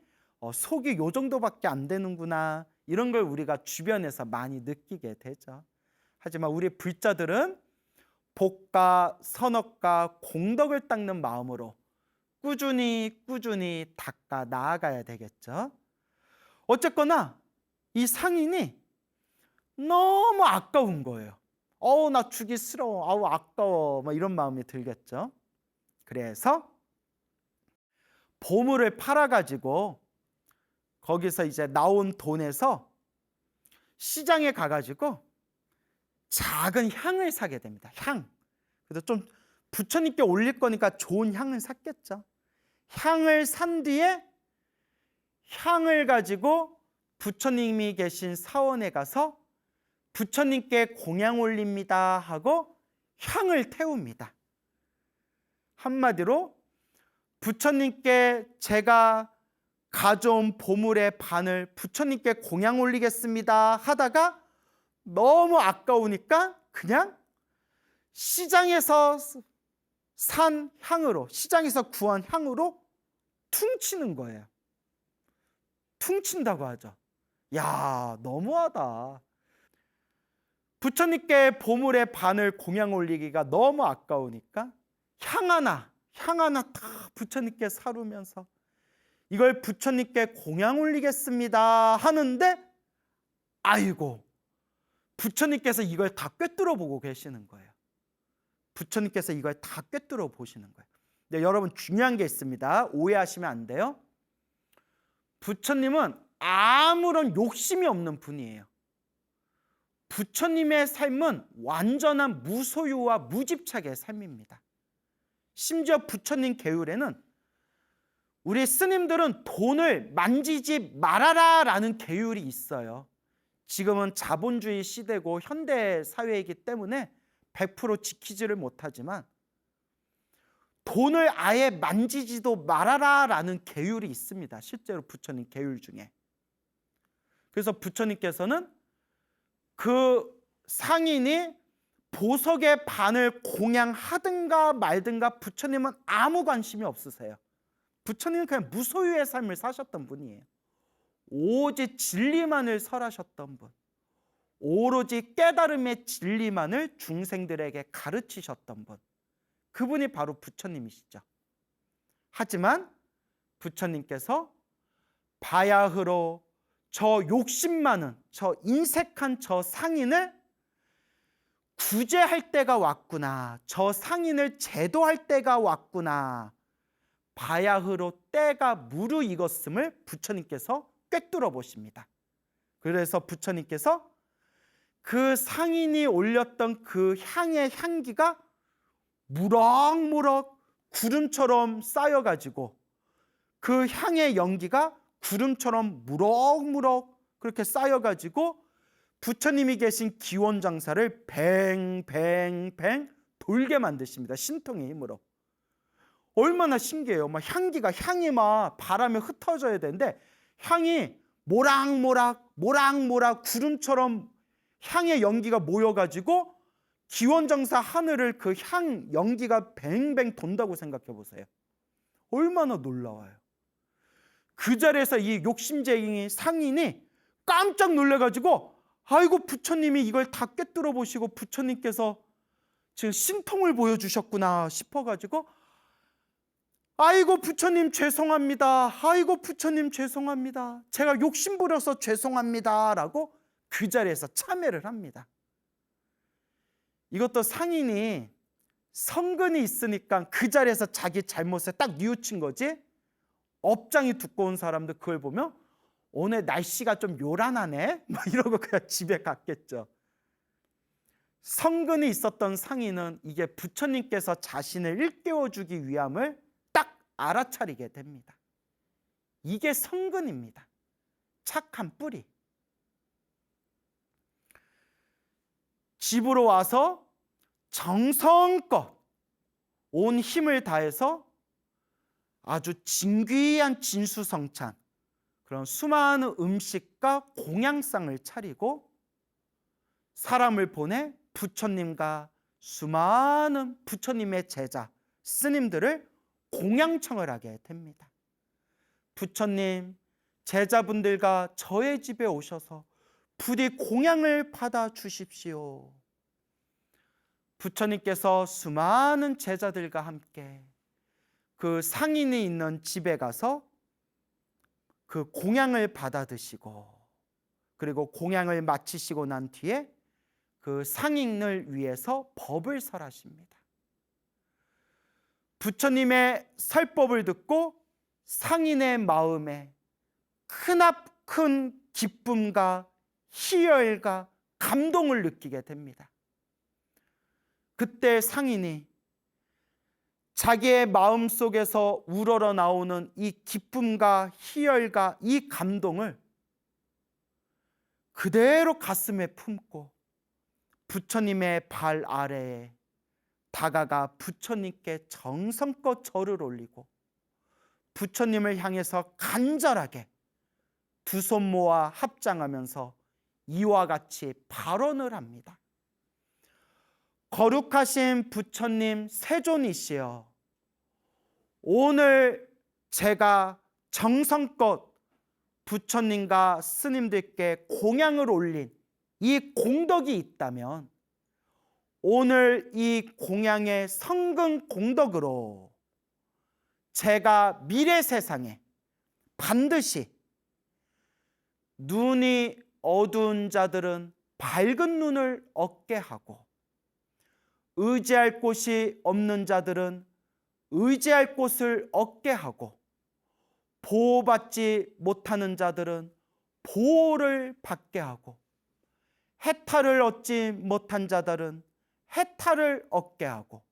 속이 요 정도밖에 안 되는구나, 이런 걸 우리가 주변에서 많이 느끼게 되죠. 하지만 우리 불자들은 복과 선업과 공덕을 닦는 마음으로 꾸준히 닦아 나아가야 되겠죠. 어쨌거나 이 상인이 너무 아까운 거예요. 나 주기 싫어, 아까워, 막 이런 마음이 들겠죠. 그래서 보물을 팔아가지고 거기서 이제 나온 돈에서 시장에 가가지고 작은 향을 사게 됩니다. 향. 그래서 좀 부처님께 올릴 거니까 좋은 향을 샀겠죠. 향을 산 뒤에 향을 가지고 부처님이 계신 사원에 가서 부처님께 공양 올립니다 하고 향을 태웁니다. 한마디로 부처님께 제가 가져온 보물의 반을 부처님께 공양 올리겠습니다 하다가 너무 아까우니까 그냥 시장에서 산 향으로, 시장에서 구한 향으로 퉁치는 거예요. 퉁친다고 하죠. 야, 너무하다. 부처님께 보물의 반을 공양 올리기가 너무 아까우니까 향 하나 다 부처님께 사르면서 이걸 부처님께 공양 올리겠습니다 하는데, 아이고, 부처님께서 이걸 다 꿰뚫어 보고 계시는 거예요. 부처님께서 이걸 다 꿰뚫어 보시는 거예요. 근데 여러분 중요한 게 있습니다. 오해하시면 안 돼요. 부처님은 아무런 욕심이 없는 분이에요. 부처님의 삶은 완전한 무소유와 무집착의 삶입니다. 심지어 부처님 계율에는 우리 스님들은 돈을 만지지 말아라 라는 계율이 있어요. 지금은 자본주의 시대고 현대 사회이기 때문에 100% 지키지를 못하지만 돈을 아예 만지지도 말아라 라는 계율이 있습니다. 실제로 부처님 계율 중에. 그래서 부처님께서는 그 상인이 보석의 반을 공양하든가 말든가 부처님은 아무 관심이 없으세요. 부처님은 그냥 무소유의 삶을 사셨던 분이에요. 오직 진리만을 설하셨던 분, 오로지 깨달음의 진리만을 중생들에게 가르치셨던 분, 그분이 바로 부처님이시죠. 하지만 부처님께서 바야흐로 저 욕심 많은, 저 인색한 저 상인을 구제할 때가 왔구나, 저 상인을 제도할 때가 왔구나, 바야흐로 때가 무르익었음을 부처님께서 꿰뚫어 보십니다. 그래서 부처님께서 그 상인이 올렸던 그 향의 향기가 무럭무럭 구름처럼 쌓여가지고 그 향의 연기가 구름처럼 무럭무럭 그렇게 쌓여가지고 부처님이 계신 기원장사를 뱅뱅뱅 돌게 만드십니다. 신통의 힘으로. 얼마나 신기해요. 막 향기가, 향이 막 바람에 흩어져야 되는데 향이 모락모락 구름처럼 향의 연기가 모여가지고 기원장사 하늘을 그 향 연기가 뱅뱅 돈다고 생각해 보세요. 얼마나 놀라워요. 그 자리에서 이 욕심쟁이 상인이 깜짝 놀래가지고 아이고 부처님이 이걸 다 꿰뚫어 보시고 부처님께서 지금 신통을 보여주셨구나 싶어가지고 아이고 부처님 죄송합니다. 아이고 부처님 죄송합니다. 제가 욕심부려서 죄송합니다 라고 그 자리에서 참회를 합니다. 이것도 상인이 성근이 있으니까 그 자리에서 자기 잘못에 딱 뉘우친 거지. 업장이 두꺼운 사람들 그걸 보면 오늘 날씨가 좀 요란하네 막 이러고 그냥 집에 갔겠죠. 성근이 있었던 상인은 이게 부처님께서 자신을 일깨워주기 위함을 딱 알아차리게 됩니다. 이게 성근입니다. 착한 뿌리. 집으로 와서 정성껏 온 힘을 다해서 아주 진귀한 진수성찬, 그런 수많은 음식과 공양상을 차리고 사람을 보내 부처님과 수많은 부처님의 제자, 스님들을 공양청을 하게 됩니다. 부처님, 제자분들과 저의 집에 오셔서 부디 공양을 받아 주십시오. 부처님께서 수많은 제자들과 함께 그 상인이 있는 집에 가서 그 공양을 받아 드시고, 그리고 공양을 마치시고 난 뒤에 그 상인을 위해서 법을 설하십니다. 부처님의 설법을 듣고 상인의 마음에 크나큰 기쁨과 희열과 감동을 느끼게 됩니다. 그때 상인이 자기의 마음속에서 우러러 나오는 이 기쁨과 희열과 이 감동을 그대로 가슴에 품고 부처님의 발 아래에 다가가 부처님께 정성껏 절을 올리고 부처님을 향해서 간절하게 두 손 모아 합장하면서 이와 같이 발언을 합니다. 거룩하신 부처님 세존이시여, 오늘 제가 정성껏 부처님과 스님들께 공양을 올린 이 공덕이 있다면 오늘 이 공양의 성근 공덕으로 제가 미래 세상에 반드시 눈이 어두운 자들은 밝은 눈을 얻게 하고 의지할 곳이 없는 자들은 의지할 곳을 얻게 하고 보호받지 못하는 자들은 보호를 받게 하고 해탈을 얻지 못한 자들은 해탈을 얻게 하고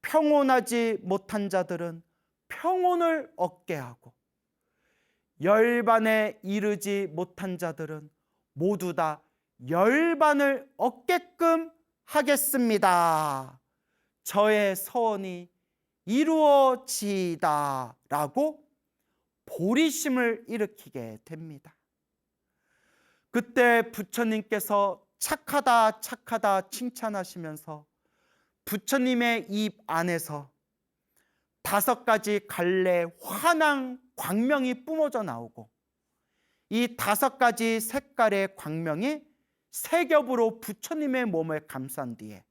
평온하지 못한 자들은 평온을 얻게 하고 열반에 이르지 못한 자들은 모두 다 열반을 얻게끔 하겠습니다. 저의 서원이 이루어지다 라고 보리심을 일으키게 됩니다. 그때 부처님께서 착하다 착하다 칭찬하시면서 부처님의 입 안에서 5가지 갈래 환한 광명이 뿜어져 나오고 이 5가지 색깔의 광명이 세 겹으로 부처님의 몸을 감싼 뒤에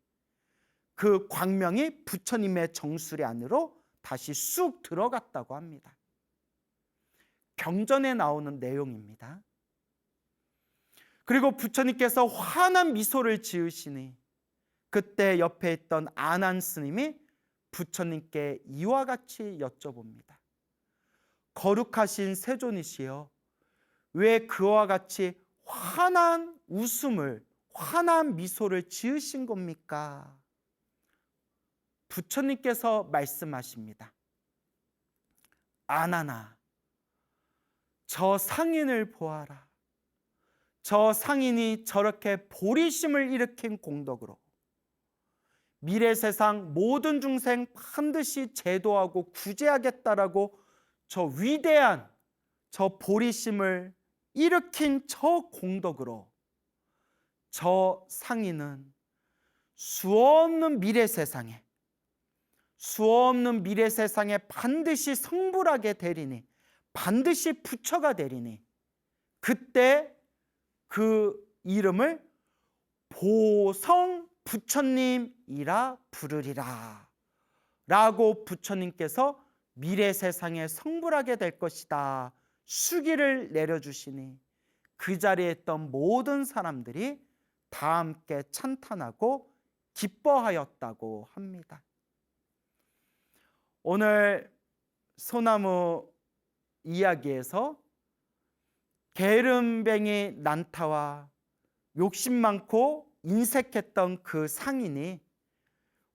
그 광명이 부처님의 정수리 안으로 다시 쑥 들어갔다고 합니다. 경전에 나오는 내용입니다. 그리고 부처님께서 환한 미소를 지으시니 그때 옆에 있던 아난 스님이 부처님께 이와 같이 여쭤봅니다. 거룩하신 세존이시여, 왜 그와 같이 환한 웃음을, 환한 미소를 지으신 겁니까? 부처님께서 말씀하십니다. 아나나, 저 상인을 보아라. 저 상인이 저렇게 보리심을 일으킨 공덕으로 미래 세상 모든 중생 반드시 제도하고 구제하겠다라고 저 위대한 저 보리심을 일으킨 저 공덕으로 저 상인은 수없는 미래 세상에 반드시 성불하게 되리니, 반드시 부처가 되리니 그때 그 이름을 보성 부처님이라 부르리라 라고 부처님께서 미래 세상에 성불하게 될 것이다 수기를 내려주시니 그 자리에 있던 모든 사람들이 다 함께 찬탄하고 기뻐하였다고 합니다. 오늘 소나무 이야기에서 게으름뱅이 난타와 욕심 많고 인색했던 그 상인이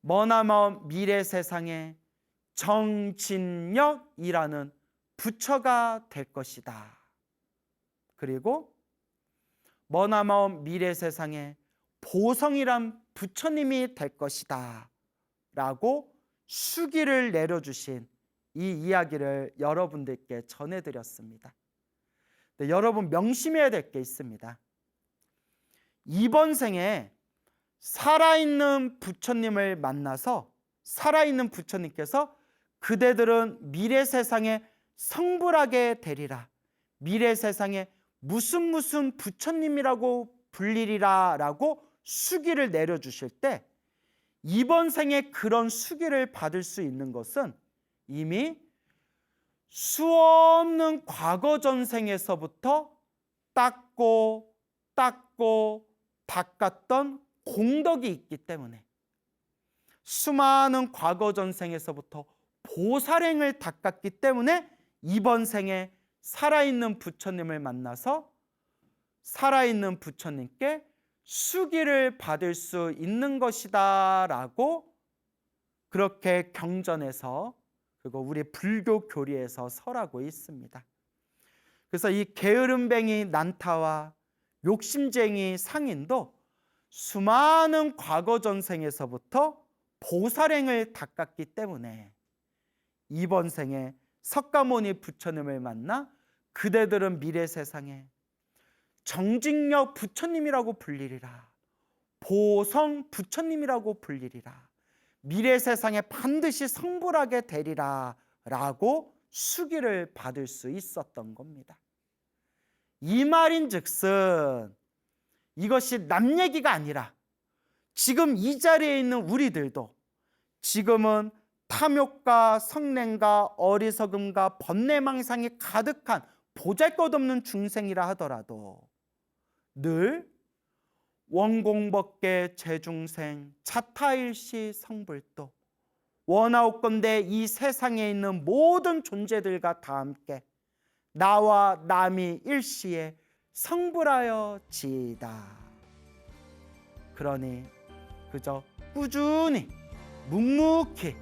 머나먼 미래 세상에 정진역이라는 부처가 될 것이다. 그리고 머나먼 미래 세상에 보성이란 부처님이 될 것이다 라고 수기를 내려주신 이 이야기를 여러분들께 전해드렸습니다. 네, 여러분 명심해야 될 게 있습니다. 이번 생에 살아있는 부처님을 만나서 살아있는 부처님께서 그대들은 미래 세상에 성불하게 되리라, 미래 세상에 무슨 부처님이라고 불리리라 라고 수기를 내려주실 때, 이번 생에 그런 수기를 받을 수 있는 것은 이미 수없는 과거 전생에서부터 닦고 닦았던 공덕이 있기 때문에, 수많은 과거 전생에서부터 보살행을 닦았기 때문에 이번 생에 살아있는 부처님을 만나서 살아있는 부처님께 수기를 받을 수 있는 것이다 라고 그렇게 경전에서, 그리고 우리 불교 교리에서 설하고 있습니다. 그래서 이 게으름뱅이 난타와 욕심쟁이 상인도 수많은 과거 전생에서부터 보살행을 닦았기 때문에 이번 생에 석가모니 부처님을 만나 그대들은 미래 세상에 정직력 부처님이라고 불리리라, 보성 부처님이라고 불리리라, 미래 세상에 반드시 성불하게 되리라 라고 수기를 받을 수 있었던 겁니다. 이 말인즉슨 이것이 남 얘기가 아니라 지금 이 자리에 있는 우리들도 지금은 탐욕과 성냄과 어리석음과 번뇌망상이 가득한 보잘것없는 중생이라 하더라도 늘 원공법계 재중생 자타일시 성불도 원하옵건대 이 세상에 있는 모든 존재들과 다 함께 나와 남이 일시에 성불하여 지이다. 그러니 그저 꾸준히 묵묵히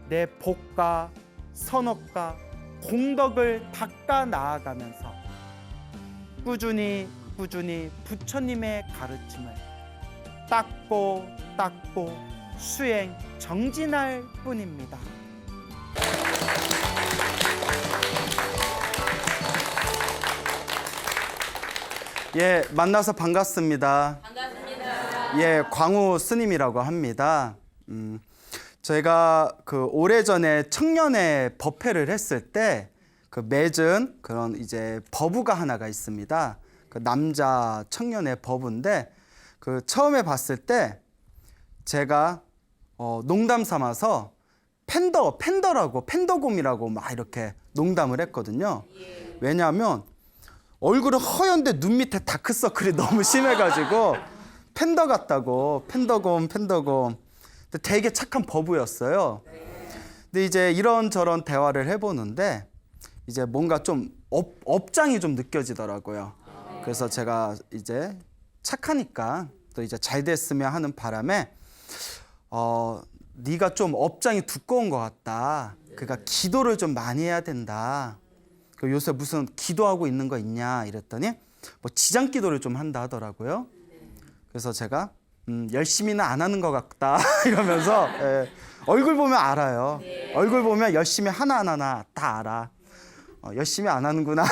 내 복과 선업과 공덕을 닦아 나아가면서 꾸준히 부처님의 가르침을 닦고 수행 정진할 뿐입니다. 예, 만나서 반갑습니다. 반갑습니다. 예, 광우 스님이라고 합니다. 저희가 그 오래전에 청년회 법회를 했을 때 그 맺은 그런 이제 법우가 하나가 있습니다. 그 남자 청년회 법우인데 그 처음에 봤을 때 제가 농담 삼아서 팬더라고 팬더곰이라고 막 이렇게 농담을 했거든요. 왜냐하면 얼굴은 허연데 눈 밑에 다크서클이 너무 심해가지고 팬더 같다고 팬더곰. 근데 되게 착한 법우였어요. 근데 이제 이런저런 대화를 해보는데 이제 뭔가 좀 업장이 좀 느껴지더라고요. 그래서 제가 이제 착하니까 또 이제 잘 됐으면 하는 바람에 네가 좀 업장이 두꺼운 것 같다. 그러니까 기도를 좀 많이 해야 된다. 요새 무슨 기도하고 있는 거 있냐 이랬더니 뭐 지장 기도를 좀 한다 하더라고요. 그래서 제가 열심히는 안 하는 것 같다 이러면서 얼굴 보면 알아요. 얼굴 보면 열심히 하나하나 다 알아. 열심히 안 하는구나.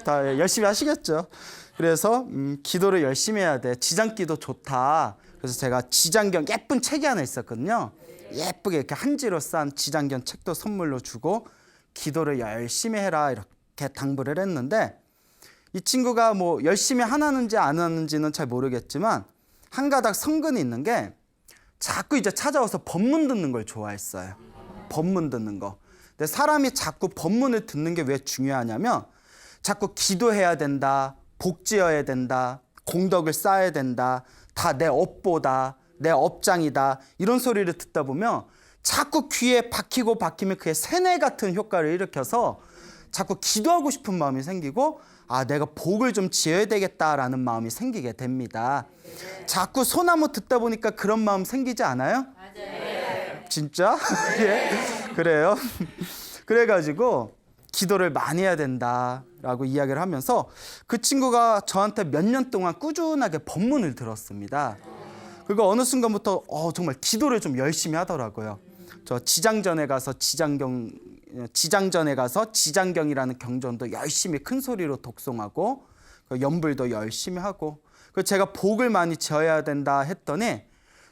다 열심히 하시겠죠. 그래서 기도를 열심히 해야 돼. 지장기도 좋다. 그래서 제가 지장견 예쁜 책이 하나 있었거든요. 예쁘게 이렇게 한지로 싼 지장견 책도 선물로 주고 기도를 열심히 해라 이렇게 당부를 했는데, 이 친구가 뭐 열심히 하는지 안 하는지는 잘 모르겠지만 한 가닥 성근이 있는 게 자꾸 이제 찾아와서 법문 듣는 걸 좋아했어요. 법문 듣는 거. 근데 사람이 자꾸 법문을 듣는 게 왜 중요하냐면 자꾸 기도해야 된다, 복지어야 된다, 공덕을 쌓아야 된다, 다 내 업보다, 내 업장이다, 이런 소리를 듣다 보면 자꾸 귀에 박히면 그게 세뇌 같은 효과를 일으켜서 자꾸 기도하고 싶은 마음이 생기고, 아, 내가 복을 좀 지어야 되겠다라는 마음이 생기게 됩니다. 자꾸 소나무 듣다 보니까 그런 마음 생기지 않아요? 맞아요. 진짜? 예, 그래요. 그래가지고 기도를 많이 해야 된다라고 이야기를 하면서 그 친구가 저한테 몇 년 동안 꾸준하게 법문을 들었습니다. 그리고 어느 순간부터 정말 기도를 좀 열심히 하더라고요. 저 지장전에 가서 지장경이라는 경전도 열심히 큰 소리로 독송하고, 연불도 열심히 하고, 제가 복을 많이 지어야 된다 했더니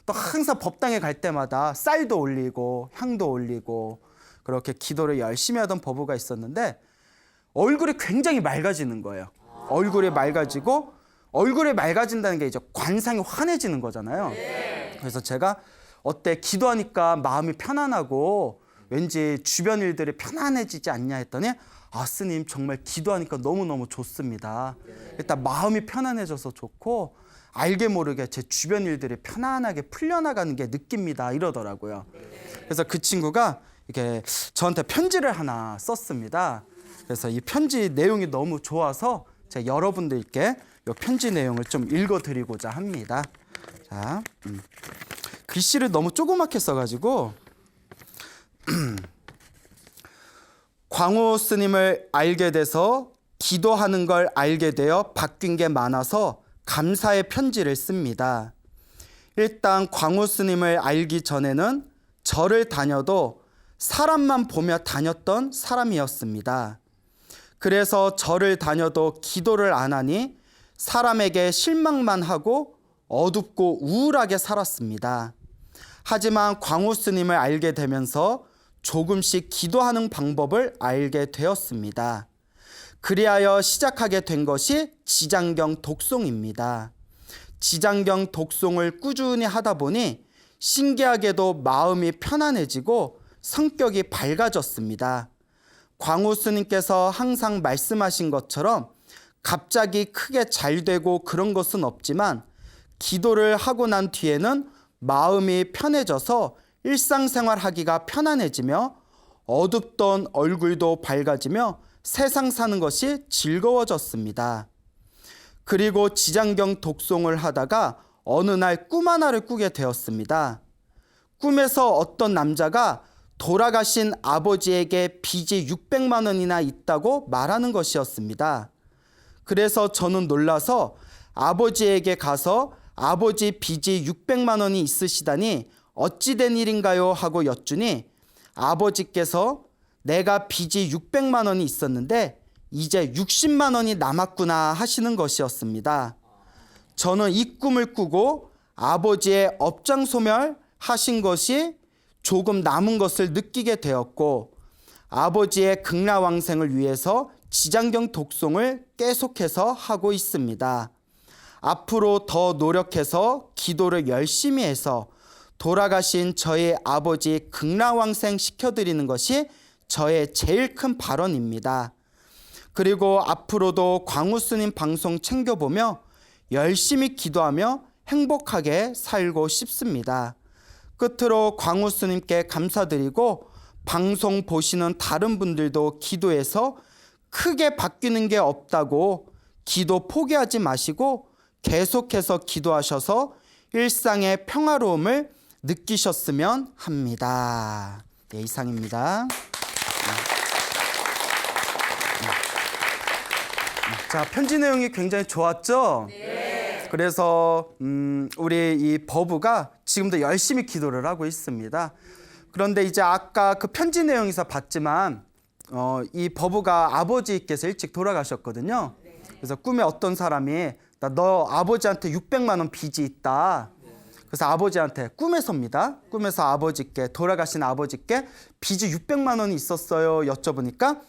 또 항상 법당에 갈 때마다 쌀도 올리고 향도 올리고 그렇게 기도를 열심히 하던 법우가 있었는데, 얼굴이 굉장히 맑아지는 거예요. 얼굴이 맑아진다는 게 이제 관상이 환해지는 거잖아요. 그래서 제가 어때, 기도하니까 마음이 편안하고 왠지 주변 일들이 편안해지지 않냐 했더니, 아, 스님 정말 기도하니까 너무너무 좋습니다. 일단 마음이 편안해져서 좋고, 알게 모르게 제 주변 일들이 편안하게 풀려나가는 게 느낍니다, 이러더라고요. 그래서 그 친구가 이렇게 저한테 편지를 하나 썼습니다. 그래서 이 편지 내용이 너무 좋아서 제가 여러분들께 이 편지 내용을 좀 읽어드리고자 합니다. 자, 글씨를 너무 조그맣게 써가지고 광우 스님을 알게 돼서 기도하는 걸 알게 되어 바뀐 게 많아서 감사의 편지를 씁니다. 일단 광우 스님을 알기 전에는 절을 다녀도 사람만 보며 다녔던 사람이었습니다. 그래서 절을 다녀도 기도를 안 하니 사람에게 실망만 하고 어둡고 우울하게 살았습니다. 하지만 광우 스님을 알게 되면서 조금씩 기도하는 방법을 알게 되었습니다. 그리하여 시작하게 된 것이 지장경 독송입니다. 지장경 독송을 꾸준히 하다 보니 신기하게도 마음이 편안해지고 성격이 밝아졌습니다. 광우 스님께서 항상 말씀하신 것처럼 갑자기 크게 잘 되고 그런 것은 없지만, 기도를 하고 난 뒤에는 마음이 편해져서 일상생활 하기가 편안해지며 어둡던 얼굴도 밝아지며 세상 사는 것이 즐거워졌습니다. 그리고 지장경 독송을 하다가 어느 날 꿈 하나를 꾸게 되었습니다. 꿈에서 어떤 남자가 돌아가신 아버지에게 빚이 600만 원이나 있다고 말하는 것이었습니다. 그래서 저는 놀라서 아버지에게 가서 아버지 빚이 600만 원이 있으시다니 어찌 된 일인가요? 하고 여쭈니 아버지께서 내가 빚이 600만 원이 있었는데 이제 60만 원이 남았구나 하시는 것이었습니다. 저는 이 꿈을 꾸고 아버지의 업장 소멸하신 것이 조금 남은 것을 느끼게 되었고, 아버지의 극락왕생을 위해서 지장경 독송을 계속해서 하고 있습니다. 앞으로 더 노력해서 기도를 열심히 해서 돌아가신 저희 아버지 극락왕생 시켜드리는 것이 저의 제일 큰 발언입니다. 그리고 앞으로도 광우 스님 방송 챙겨보며 열심히 기도하며 행복하게 살고 싶습니다. 끝으로 광우 스님께 감사드리고, 방송 보시는 다른 분들도 기도해서 크게 바뀌는 게 없다고 기도 포기하지 마시고 계속해서 기도하셔서 일상의 평화로움을 느끼셨으면 합니다. 네, 이상입니다. 자, 편지 내용이 굉장히 좋았죠? 네. 그래서 우리 이 버부가 지금도 열심히 기도를 하고 있습니다. 그런데 이제 아까 그 편지 내용에서 봤지만 이 버부가 아버지께서 일찍 돌아가셨거든요. 그래서 꿈에 어떤 사람이 너 아버지한테 600만 원 빚이 있다. 그래서 아버지한테 꿈에서입니다. 꿈에서 아버지께, 돌아가신 아버지께 빚이 600만 원이 있었어요 여쭤보니까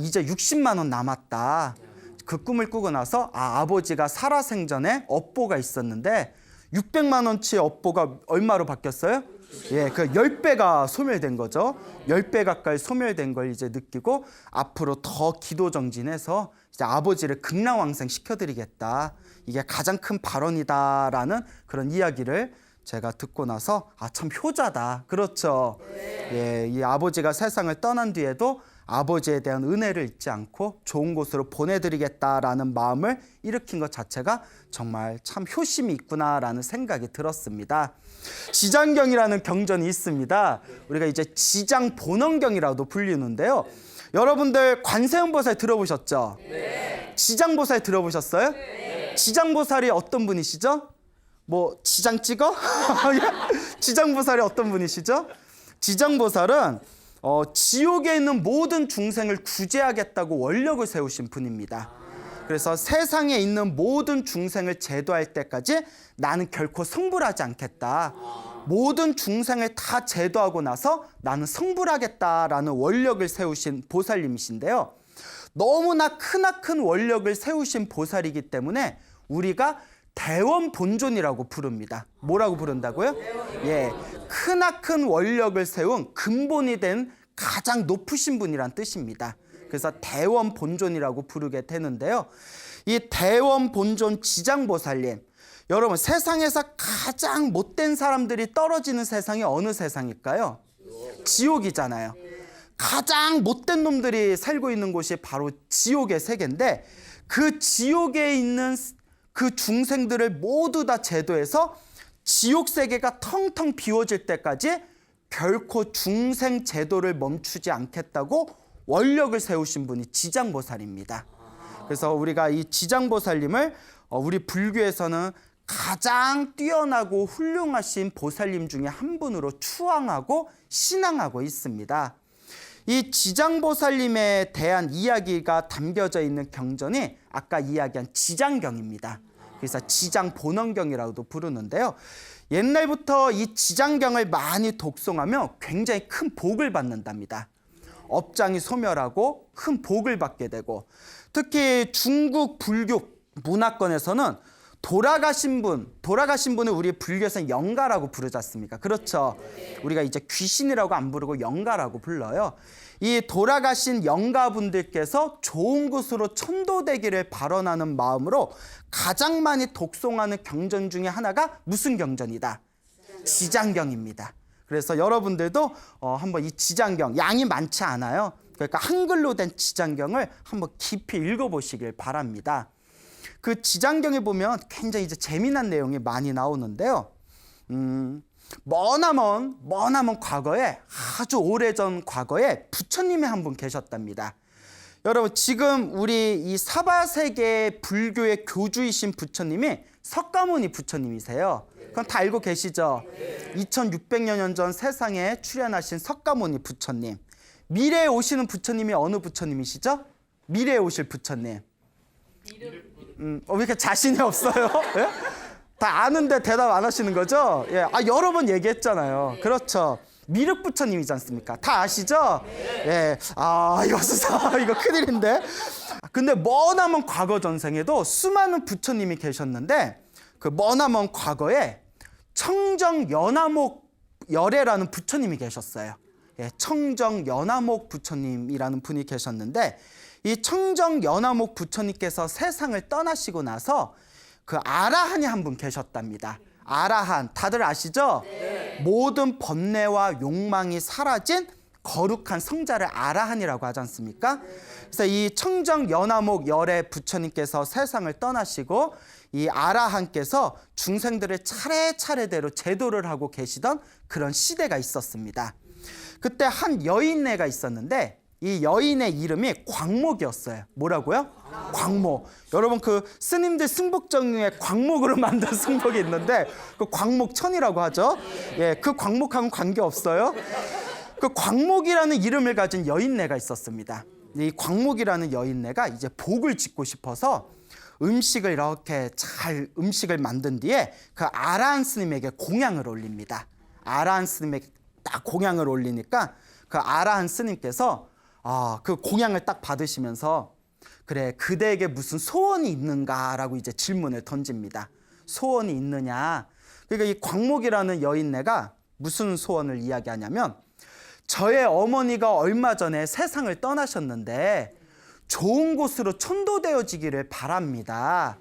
이제 60만 원 남았다. 그 꿈을 꾸고 나서 아버지가 살아생전에 업보가 있었는데 600만 원치 업보가 얼마로 바뀌었어요? 예, 그 10배가 소멸된 거죠. 10배 가까이 소멸된 걸 이제 느끼고 앞으로 더 기도 정진해서 이제 아버지를 극락왕생 시켜드리겠다. 이게 가장 큰 발언이다라는 그런 이야기를 제가 듣고 나서 참 효자다. 그렇죠. 예, 이 아버지가 세상을 떠난 뒤에도 아버지에 대한 은혜를 잊지 않고 좋은 곳으로 보내드리겠다라는 마음을 일으킨 것 자체가 정말 참 효심이 있구나라는 생각이 들었습니다. 지장경이라는 경전이 있습니다. 우리가 이제 지장본원경이라고도 불리는데요. 여러분들 관세음보살 들어보셨죠? 네. 지장보살 들어보셨어요? 네. 지장보살이 어떤 분이시죠? 뭐 지장 찍어? 지장보살이 어떤 분이시죠? 지장보살은 지옥에 있는 모든 중생을 구제하겠다고 원력을 세우신 분입니다. 그래서 세상에 있는 모든 중생을 제도할 때까지 나는 결코 성불하지 않겠다. 모든 중생을 다 제도하고 나서 나는 성불하겠다라는 원력을 세우신 보살님이신데요. 너무나 크나큰 원력을 세우신 보살이기 때문에 우리가 대원본존이라고 부릅니다. 뭐라고 부른다고요? 예, 크나큰 원력을 세운 근본이 된 가장 높으신 분이란 뜻입니다. 그래서 대원본존이라고 부르게 되는데요. 이 대원본존 지장보살님, 여러분 세상에서 가장 못된 사람들이 떨어지는 세상이 어느 세상일까요? 지옥이잖아요. 가장 못된 놈들이 살고 있는 곳이 바로 지옥의 세계인데 그 지옥에 있는 그 중생들을 모두 다 제도해서 지옥 세계가 텅텅 비워질 때까지 결코 중생 제도를 멈추지 않겠다고 원력을 세우신 분이 지장보살입니다. 그래서 우리가 이 지장보살님을 우리 불교에서는 가장 뛰어나고 훌륭하신 보살님 중에 한 분으로 추앙하고 신앙하고 있습니다. 이 지장보살님에 대한 이야기가 담겨져 있는 경전이 아까 이야기한 지장경입니다. 그래서 지장본원경이라고도 부르는데요. 옛날부터 이 지장경을 많이 독송하면 굉장히 큰 복을 받는답니다. 업장이 소멸하고 큰 복을 받게 되고, 특히 중국 불교 문화권에서는 돌아가신 분을 우리 불교에서는 영가라고 부르지 않습니까? 그렇죠. 우리가 이제 귀신이라고 안 부르고 영가라고 불러요. 이 돌아가신 영가분들께서 좋은 곳으로 천도되기를 발언하는 마음으로 가장 많이 독송하는 경전 중에 하나가 무슨 경전이다? 지장경입니다. 그래서 여러분들도 한번 이 지장경, 양이 많지 않아요. 그러니까 한글로 된 지장경을 한번 깊이 읽어보시길 바랍니다. 그 지장경에 보면 굉장히 이제 재미난 내용이 많이 나오는데요. 머나먼 과거에, 아주 오래전 과거에 부처님이 한 분 계셨답니다. 여러분, 지금 우리 이 사바세계 불교의 교주이신 부처님이 석가모니 부처님이세요. 그건 다 알고 계시죠? 2600여 년 전 세상에 출현하신 석가모니 부처님. 미래에 오시는 부처님이 어느 부처님이시죠? 미래에 오실 부처님. 왜 이렇게 자신이 없어요? 예? 다 아는데 대답 안 하시는 거죠? 예. 여러 번 얘기했잖아요. 그렇죠. 미륵 부처님이지 않습니까? 다 아시죠? 예. 이거 큰일인데. 근데 머나먼 과거 전생에도 수많은 부처님이 계셨는데 그 머나먼 과거에 청정연화목 열애라는 부처님이 계셨어요. 예, 청정연화목 부처님이라는 분이 계셨는데 이 청정연화목 부처님께서 세상을 떠나시고 나서 그 아라한이 한 분 계셨답니다. 아라한, 다들 아시죠? 네. 모든 번뇌와 욕망이 사라진 거룩한 성자를 아라한이라고 하지 않습니까? 그래서 이 청정연화목 열애 부처님께서 세상을 떠나시고 이 아라한께서 중생들을 차례차례대로 제도를 하고 계시던 그런 시대가 있었습니다. 그때 한 여인네가 있었는데 이 여인의 이름이 광목이었어요. 뭐라고요? 광목. 여러분 그 스님들 승복 중에 광목으로 만든 승복이 있는데 그 광목천이라고 하죠. 예, 그 광목하고는 관계없어요. 그 광목이라는 이름을 가진 여인네가 있었습니다. 이 광목이라는 여인네가 이제 복을 짓고 싶어서 음식을 이렇게 잘 음식을 만든 뒤에 그 아라한 스님에게 공양을 올립니다. 아라한 스님에게 딱 공양을 올리니까 그 아라한 스님께서 그 공양을 딱 받으시면서 그래 그대에게 무슨 소원이 있는가라고 이제 질문을 던집니다. 소원이 있느냐? 그러니까 이 광목이라는 여인네가 무슨 소원을 이야기하냐면 저의 어머니가 얼마 전에 세상을 떠나셨는데 좋은 곳으로 천도되어지기를 바랍니다.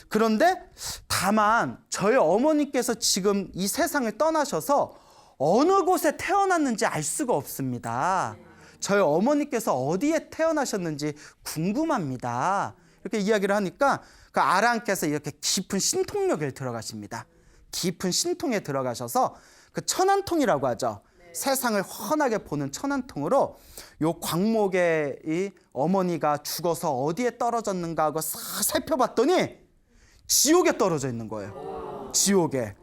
그런데 다만 저희 어머니께서 지금 이 세상을 떠나셔서 어느 곳에 태어났는지 알 수가 없습니다. 저희 어머니께서 어디에 태어나셨는지 궁금합니다. 이렇게 이야기를 하니까 그 아랑께서 이렇게 깊은 신통력에 들어가십니다. 깊은 신통에 들어가셔서 그 천안통이라고 하죠. 세상을 훤하게 보는 천안통으로 요 광목에 이 어머니가 죽어서 어디에 떨어졌는가 하고 싹 살펴봤더니 지옥에 떨어져 있는 거예요. 지옥에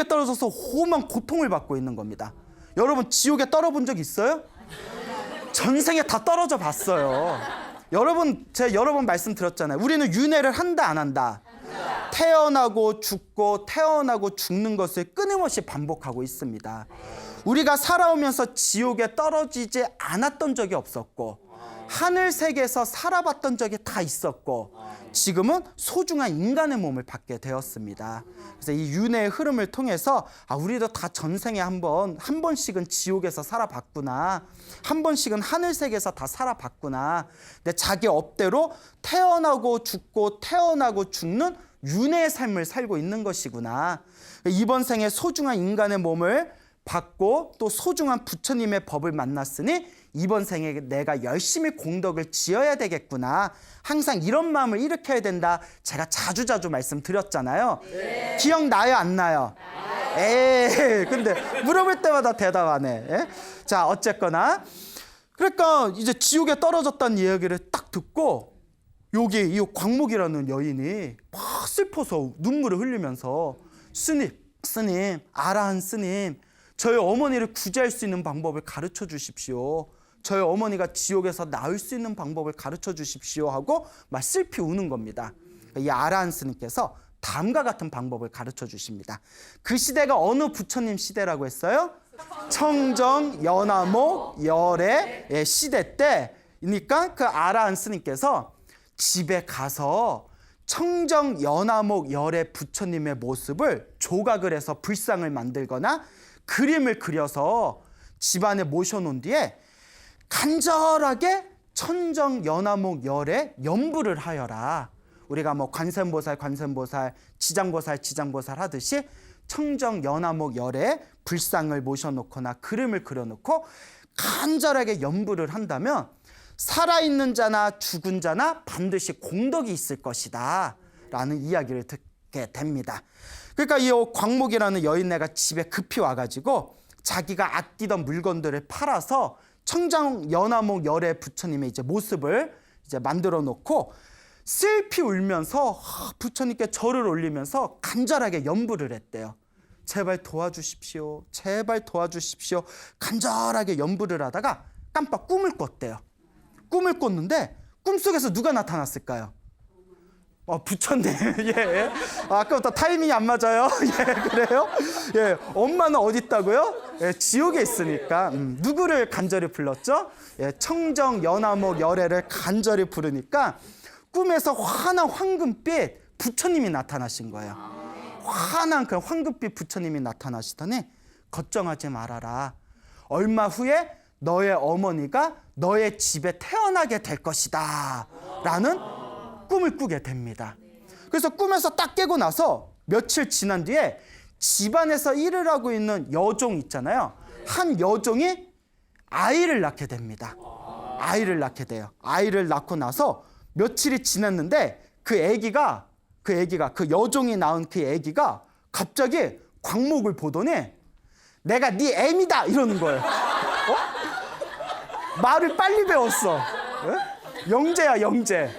떨어져서 험한 고통을 받고 있는 겁니다. 여러분 지옥에 떨어본 적 있어요? 전생에 다 떨어져 봤어요. 여러분 제가 여러 번 말씀드렸잖아요. 우리는 윤회를 한다 안 한다? 태어나고 죽고 태어나고 죽는 것을 끊임없이 반복하고 있습니다. 우리가 살아오면서 지옥에 떨어지지 않았던 적이 없었고 하늘 세계에서 살아봤던 적이 다 있었고 지금은 소중한 인간의 몸을 받게 되었습니다. 그래서 이 윤회의 흐름을 통해서 우리도 다 전생에 한 번씩은 지옥에서 살아봤구나. 한 번씩은 하늘 세계에서 다 살아봤구나. 근데 자기 업대로 태어나고 죽고 태어나고 죽는 윤회의 삶을 살고 있는 것이구나. 이번 생에 소중한 인간의 몸을 받고 또 소중한 부처님의 법을 만났으니 이번 생에 내가 열심히 공덕을 지어야 되겠구나. 항상 이런 마음을 일으켜야 된다. 제가 자주자주 말씀드렸잖아요. 네. 기억나요? 안 나요? 에이, 근데 물어볼 때마다 대답 안 해. 예? 자, 어쨌거나 그러니까 이제 지옥에 떨어졌다는 이야기를 딱 듣고 여기 이 광목이라는 여인이 막 슬퍼서 눈물을 흘리면서 스님, 아라한 스님, 저희 어머니를 구제할 수 있는 방법을 가르쳐 주십시오. 저희 어머니가 지옥에서 나을 수 있는 방법을 가르쳐 주십시오 하고 막 슬피 우는 겁니다. 이 아라한 스님께서 다음과 같은 방법을 가르쳐 주십니다. 그 시대가 어느 부처님 시대라고 했어요? 청정 연화목 열의 시대 때니까 그 아라한 스님께서 집에 가서 청정 연화목 열의 부처님의 모습을 조각을 해서 불상을 만들거나 그림을 그려서 집안에 모셔놓은 뒤에 간절하게 천정 연화목 열에 염불을 하여라. 우리가 뭐 관세음보살, 지장보살 하듯이 청정 연화목 열에 불상을 모셔놓거나 그림을 그려놓고 간절하게 염불을 한다면 살아있는 자나 죽은 자나 반드시 공덕이 있을 것이다 라는 이야기를 듣게 됩니다. 그러니까 이 광목이라는 여인네가 집에 급히 와가지고 자기가 아끼던 물건들을 팔아서 청정 연화목 열의 부처님의 이제 모습을 이제 만들어 놓고 슬피 울면서 부처님께 절을 올리면서 간절하게 염불을 했대요. 제발 도와주십시오. 제발 도와주십시오. 간절하게 염불을 하다가 깜빡 꿈을 꿨대요. 꿈을 꿨는데 꿈속에서 누가 나타났을까요? 부처님. 예. 아까부터 타이밍이 안 맞아요. 예, 그래요? 예. 엄마는 어디 있다고요? 예, 지옥에 있으니까. 누구를 간절히 불렀죠? 예, 청정 연화목 열애를 간절히 부르니까 꿈에서 환한 황금빛 부처님이 나타나신 거예요. 환한 그 황금빛 부처님이 나타나시더니 걱정하지 말아라. 얼마 후에 너의 어머니가 너의 집에 태어나게 될 것이다 라는 꿈을 꾸게 됩니다. 그래서 꿈에서 딱 깨고 나서 며칠 지난 뒤에 집안에서 일을 하고 있는 여종 있잖아요. 한 여종이 아이를 낳게 됩니다. 아이를 낳게 돼요. 아이를 낳고 나서 며칠이 지났는데 그 여종이 낳은 그 아기가 갑자기 광목을 보더니 내가 네 애미다 이러는 거예요. 말을 빨리 배웠어. 예? 영재야, 영재.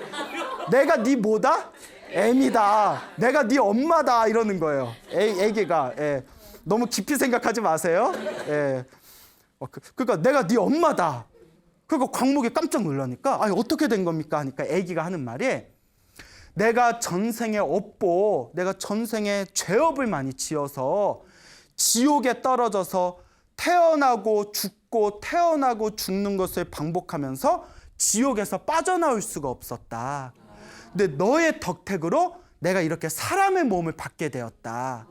내가 네 뭐다? 애미다. 내가 네 엄마다 이러는 거예요. 애기가. 예. 너무 깊이 생각하지 마세요. 예. 그러니까 내가 네 엄마다. 그리고 광목이 깜짝 놀라니까 어떻게 된 겁니까? 하니까 애기가 하는 말이 내가 전생에 업보, 내가 전생에 죄업을 많이 지어서 지옥에 떨어져서 태어나고 죽고 태어나고 죽는 것을 반복하면서 지옥에서 빠져나올 수가 없었다. 근데 너의 덕택으로 내가 이렇게 사람의 몸을 받게 되었다.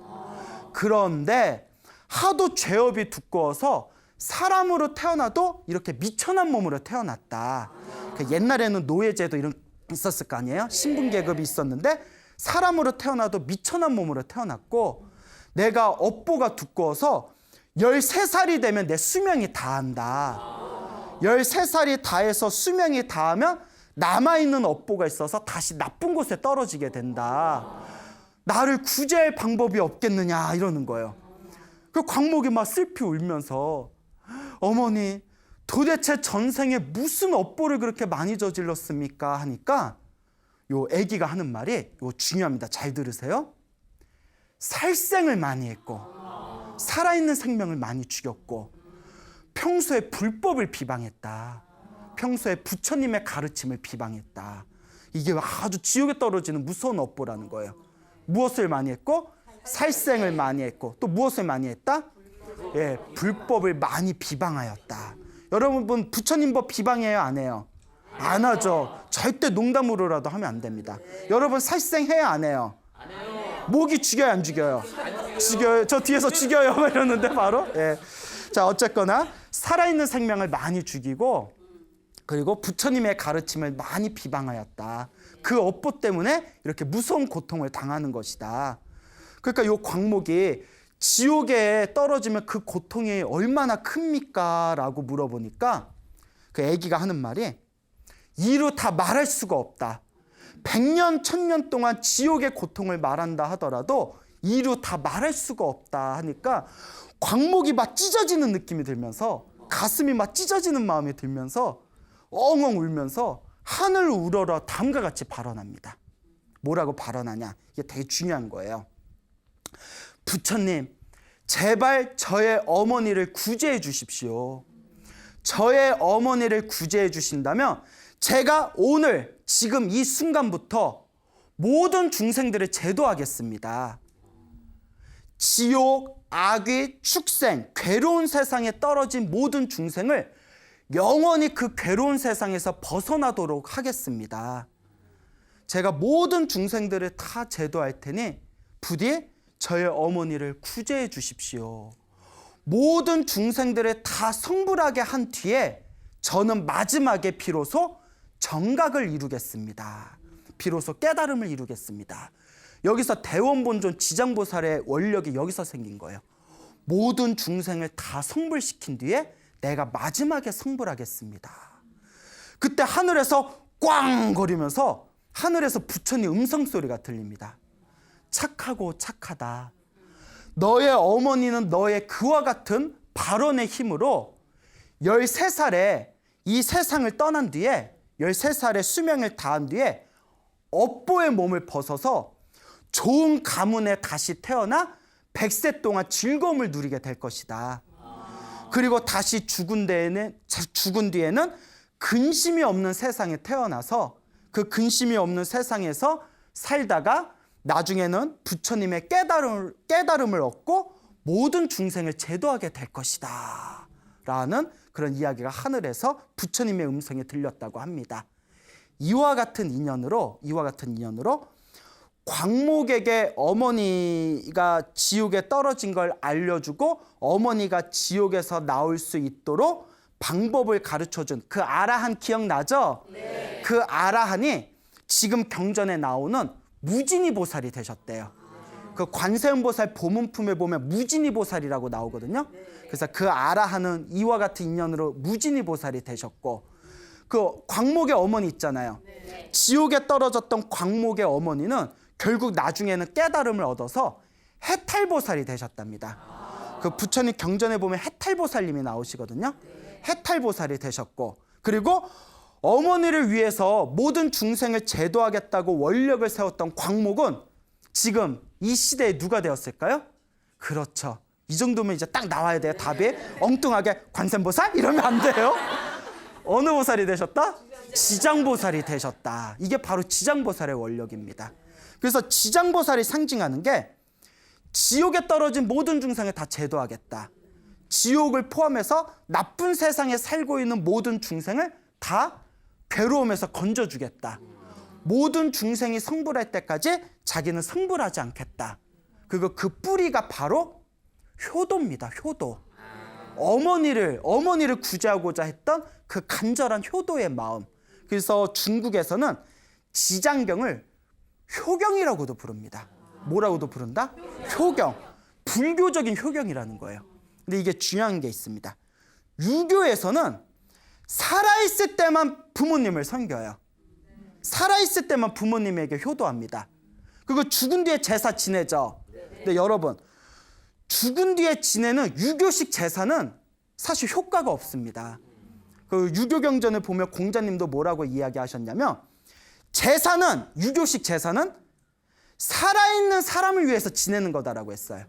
그런데 하도 죄업이 두꺼워서 사람으로 태어나도 이렇게 미천한 몸으로 태어났다. 그 옛날에는 노예제도 이런 있었을 거 아니에요? 신분 계급이 있었는데 사람으로 태어나도 미천한 몸으로 태어났고 내가 업보가 두꺼워서 13살이 되면 내 수명이 다한다. 13살이 다해서 수명이 다하면 남아있는 업보가 있어서 다시 나쁜 곳에 떨어지게 된다. 나를 구제할 방법이 없겠느냐 이러는 거예요. 그 광목이 막 슬피 울면서 어머니 도대체 전생에 무슨 업보를 그렇게 많이 저질렀습니까? 하니까 요 아기가 하는 말이 요 중요합니다. 잘 들으세요. 살생을 많이 했고 살아있는 생명을 많이 죽였고 평소에 불법을 비방했다. 평소에 부처님의 가르침을 비방했다. 이게 아주 지옥에 떨어지는 무서운 업보라는 거예요. 무엇을 많이 했고? 살생을 많이 했고 또 무엇을 많이 했다? 예, 불법을 많이 비방하였다. 여러분 부처님 법 비방해요? 안 해요? 안 하죠. 절대 농담으로라도 하면 안 됩니다. 여러분 살생해요? 안 해요? 모기 죽여요? 안 죽여요? 죽여요. 저 뒤에서 죽여요 막 이러는데 바로. 예. 자 어쨌거나 살아있는 생명을 많이 죽이고 그리고 부처님의 가르침을 많이 비방하였다. 그 업보 때문에 이렇게 무서운 고통을 당하는 것이다. 그러니까 이 광목이 지옥에 떨어지면 그 고통이 얼마나 큽니까? 라고 물어보니까 그 아기가 하는 말이 이루 다 말할 수가 없다. 100년, 1000년 동안 지옥의 고통을 말한다 하더라도 이루 다 말할 수가 없다 하니까 광목이 막 찢어지는 느낌이 들면서 가슴이 막 찢어지는 마음이 들면서 엉엉 울면서 하늘 우러러 다음과 같이 발언합니다. 뭐라고 발언하냐? 이게 되게 중요한 거예요. 부처님, 제발 저의 어머니를 구제해 주십시오. 저의 어머니를 구제해 주신다면 제가 오늘 지금 이 순간부터 모든 중생들을 제도하겠습니다. 지옥, 악귀, 축생, 괴로운 세상에 떨어진 모든 중생을 영원히 그 괴로운 세상에서 벗어나도록 하겠습니다. 제가 모든 중생들을 다 제도할 테니 부디 저의 어머니를 구제해 주십시오. 모든 중생들을 다 성불하게 한 뒤에 저는 마지막에 비로소 정각을 이루겠습니다. 비로소 깨달음을 이루겠습니다. 여기서 대원본존 지장보살의 원력이 여기서 생긴 거예요. 모든 중생을 다 성불시킨 뒤에 내가 마지막에 성불하겠습니다. 그때 하늘에서 꽝 거리면서 하늘에서 부처님 음성소리가 들립니다. 착하고 착하다. 너의 어머니는 너의 그와 같은 발언의 힘으로 13살에 이 세상을 떠난 뒤에 13살의 수명을 다한 뒤에 업보의 몸을 벗어서 좋은 가문에 다시 태어나 100세 동안 즐거움을 누리게 될 것이다. 그리고 다시 죽은 뒤에는 근심이 없는 세상에 태어나서 그 근심이 없는 세상에서 살다가 나중에는 부처님의 깨달음을 얻고 모든 중생을 제도하게 될 것이다 라는 그런 이야기가 하늘에서 부처님의 음성에 들렸다고 합니다. 이와 같은 인연으로 광목에게 어머니가 지옥에 떨어진 걸 알려주고 어머니가 지옥에서 나올 수 있도록 방법을 가르쳐준 그 아라한 기억나죠? 네. 그 아라한이 지금 경전에 나오는 무진이 보살이 되셨대요. 그 관세음보살 보문품에 보면 무진이 보살이라고 나오거든요. 그래서 그 아라한은 이와 같은 인연으로 무진이 보살이 되셨고 그 광목의 어머니 있잖아요. 지옥에 떨어졌던 광목의 어머니는 결국 나중에는 깨달음을 얻어서 해탈보살이 되셨답니다. 그 부처님 경전에 보면 해탈보살님이 나오시거든요. 해탈보살이 되셨고 그리고 어머니를 위해서 모든 중생을 제도하겠다고 원력을 세웠던 광목은 지금 이 시대에 누가 되었을까요? 그렇죠. 이 정도면 이제 딱 나와야 돼요. 답이 엉뚱하게 관세음보살? 이러면 안 돼요. 어느 보살이 되셨다? 지장보살이 되셨다. 이게 바로 지장보살의 원력입니다. 그래서 지장보살이 상징하는 게 지옥에 떨어진 모든 중생을 다 제도하겠다. 지옥을 포함해서 나쁜 세상에 살고 있는 모든 중생을 다 괴로움에서 건져주겠다. 모든 중생이 성불할 때까지 자기는 성불하지 않겠다. 그리고 그 뿌리가 바로 효도입니다. 효도. 어머니를 구제하고자 했던 그 간절한 효도의 마음. 그래서 중국에서는 지장경을 효경이라고도 부릅니다. 뭐라고도 부른다? 효경. 불교적인 효경이라는 거예요. 근데 이게 중요한 게 있습니다. 유교에서는 살아있을 때만 부모님을 섬겨요. 살아있을 때만 부모님에게 효도합니다. 그리고 죽은 뒤에 제사 지내죠. 근데 여러분, 죽은 뒤에 지내는 유교식 제사는 사실 효과가 없습니다. 그 유교경전을 보면 공자님도 뭐라고 이야기하셨냐면, 제사는, 유교식 제사는 살아있는 사람을 위해서 지내는 거다라고 했어요.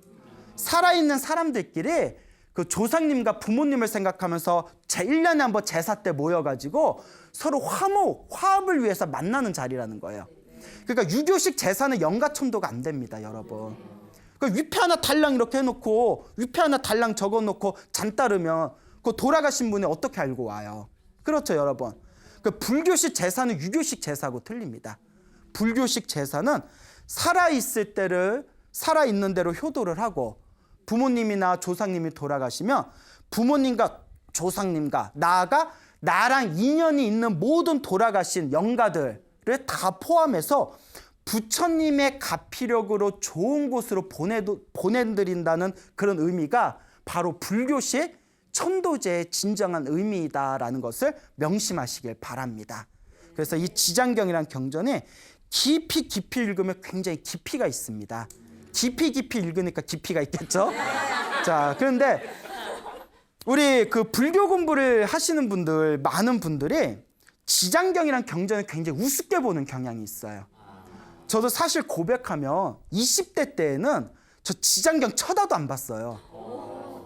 살아있는 사람들끼리 그 조상님과 부모님을 생각하면서 1년에 한 번 제사 때 모여가지고 서로 화합을 위해서 만나는 자리라는 거예요. 그러니까 유교식 제사는 영가천도가 안 됩니다, 여러분. 그러니까 위패 하나 달랑 이렇게 해놓고 위패 하나 달랑 적어놓고 잔 따르면 그 돌아가신 분이 어떻게 알고 와요? 그렇죠, 여러분. 그 불교식 제사는 유교식 제사하고 틀립니다. 불교식 제사는 살아있을 때를 살아있는 대로 효도를 하고, 부모님이나 조상님이 돌아가시면 부모님과 조상님과 나아가 나랑 인연이 있는 모든 돌아가신 영가들을 다 포함해서 부처님의 가피력으로 좋은 곳으로 보내드린다는 그런 의미가 바로 불교식 천도제의 진정한 의미이다라는 것을 명심하시길 바랍니다. 그래서 이 지장경이란 경전이 깊이 읽으면 굉장히 깊이가 있습니다. 깊이 읽으니까 깊이가 있겠죠? 자, 그런데 우리 그 불교 공부를 하시는 분들, 많은 분들이 지장경이란 경전을 굉장히 우습게 보는 경향이 있어요. 저도 사실 고백하면 20대 때에는 저 지장경 쳐다도 안 봤어요.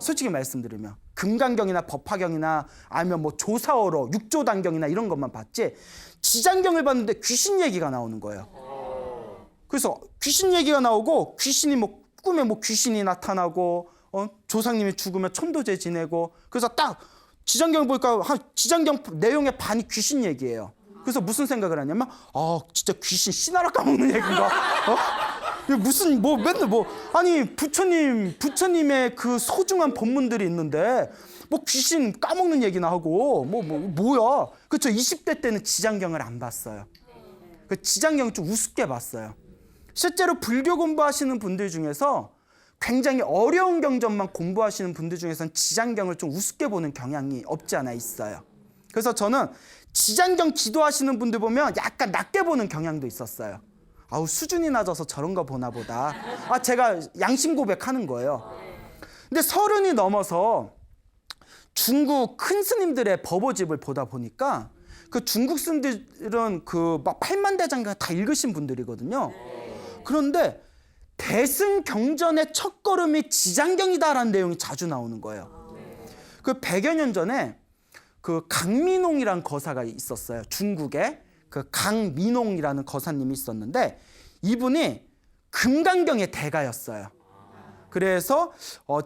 솔직히 말씀드리면 금강경이나 법화경이나 아니면 뭐 조사어로 육조단경이나 이런 것만 봤지, 지장경을 봤는데 귀신 얘기가 나오는 거예요. 그래서 귀신 얘기가 나오고, 귀신이 뭐 꿈에 뭐 귀신이 나타나고, 조상님이 죽으면 천도제 지내고, 그래서 딱 지장경 보니까 지장경 내용의 반이 귀신 얘기예요. 그래서 무슨 생각을 하냐면, 진짜 귀신 씨나라 까먹는 얘기인가? 무슨 뭐 맨날 뭐, 아니 부처님의 그 소중한 법문들이 있는데 뭐 귀신 까먹는 얘기나 하고 뭐야? 그렇죠. 20대 때는 지장경을 안 봤어요. 그 지장경을 좀 우습게 봤어요. 실제로 불교 공부하시는 분들 중에서 굉장히 어려운 경전만 공부하시는 분들 중에서는 지장경을 좀 우습게 보는 경향이 없지 않아 있어요. 그래서 저는 지장경 기도하시는 분들 보면 약간 낮게 보는 경향도 있었어요. 수준이 낮아서 저런가 보나 보다. 제가 양심 고백하는 거예요. 근데 30이 넘어서 중국 큰 스님들의 법오집을 보다 보니까 그 중국 스님들은 그 막 8만 대장경 다 읽으신 분들이거든요. 그런데 대승경전의 첫걸음이 지장경이다라는 내용이 자주 나오는 거예요. 그 100여 년 전에 그 강민홍이라는 거사가 있었어요. 중국에 그 강민홍이라는 거사님이 있었는데, 이분이 금강경의 대가였어요. 그래서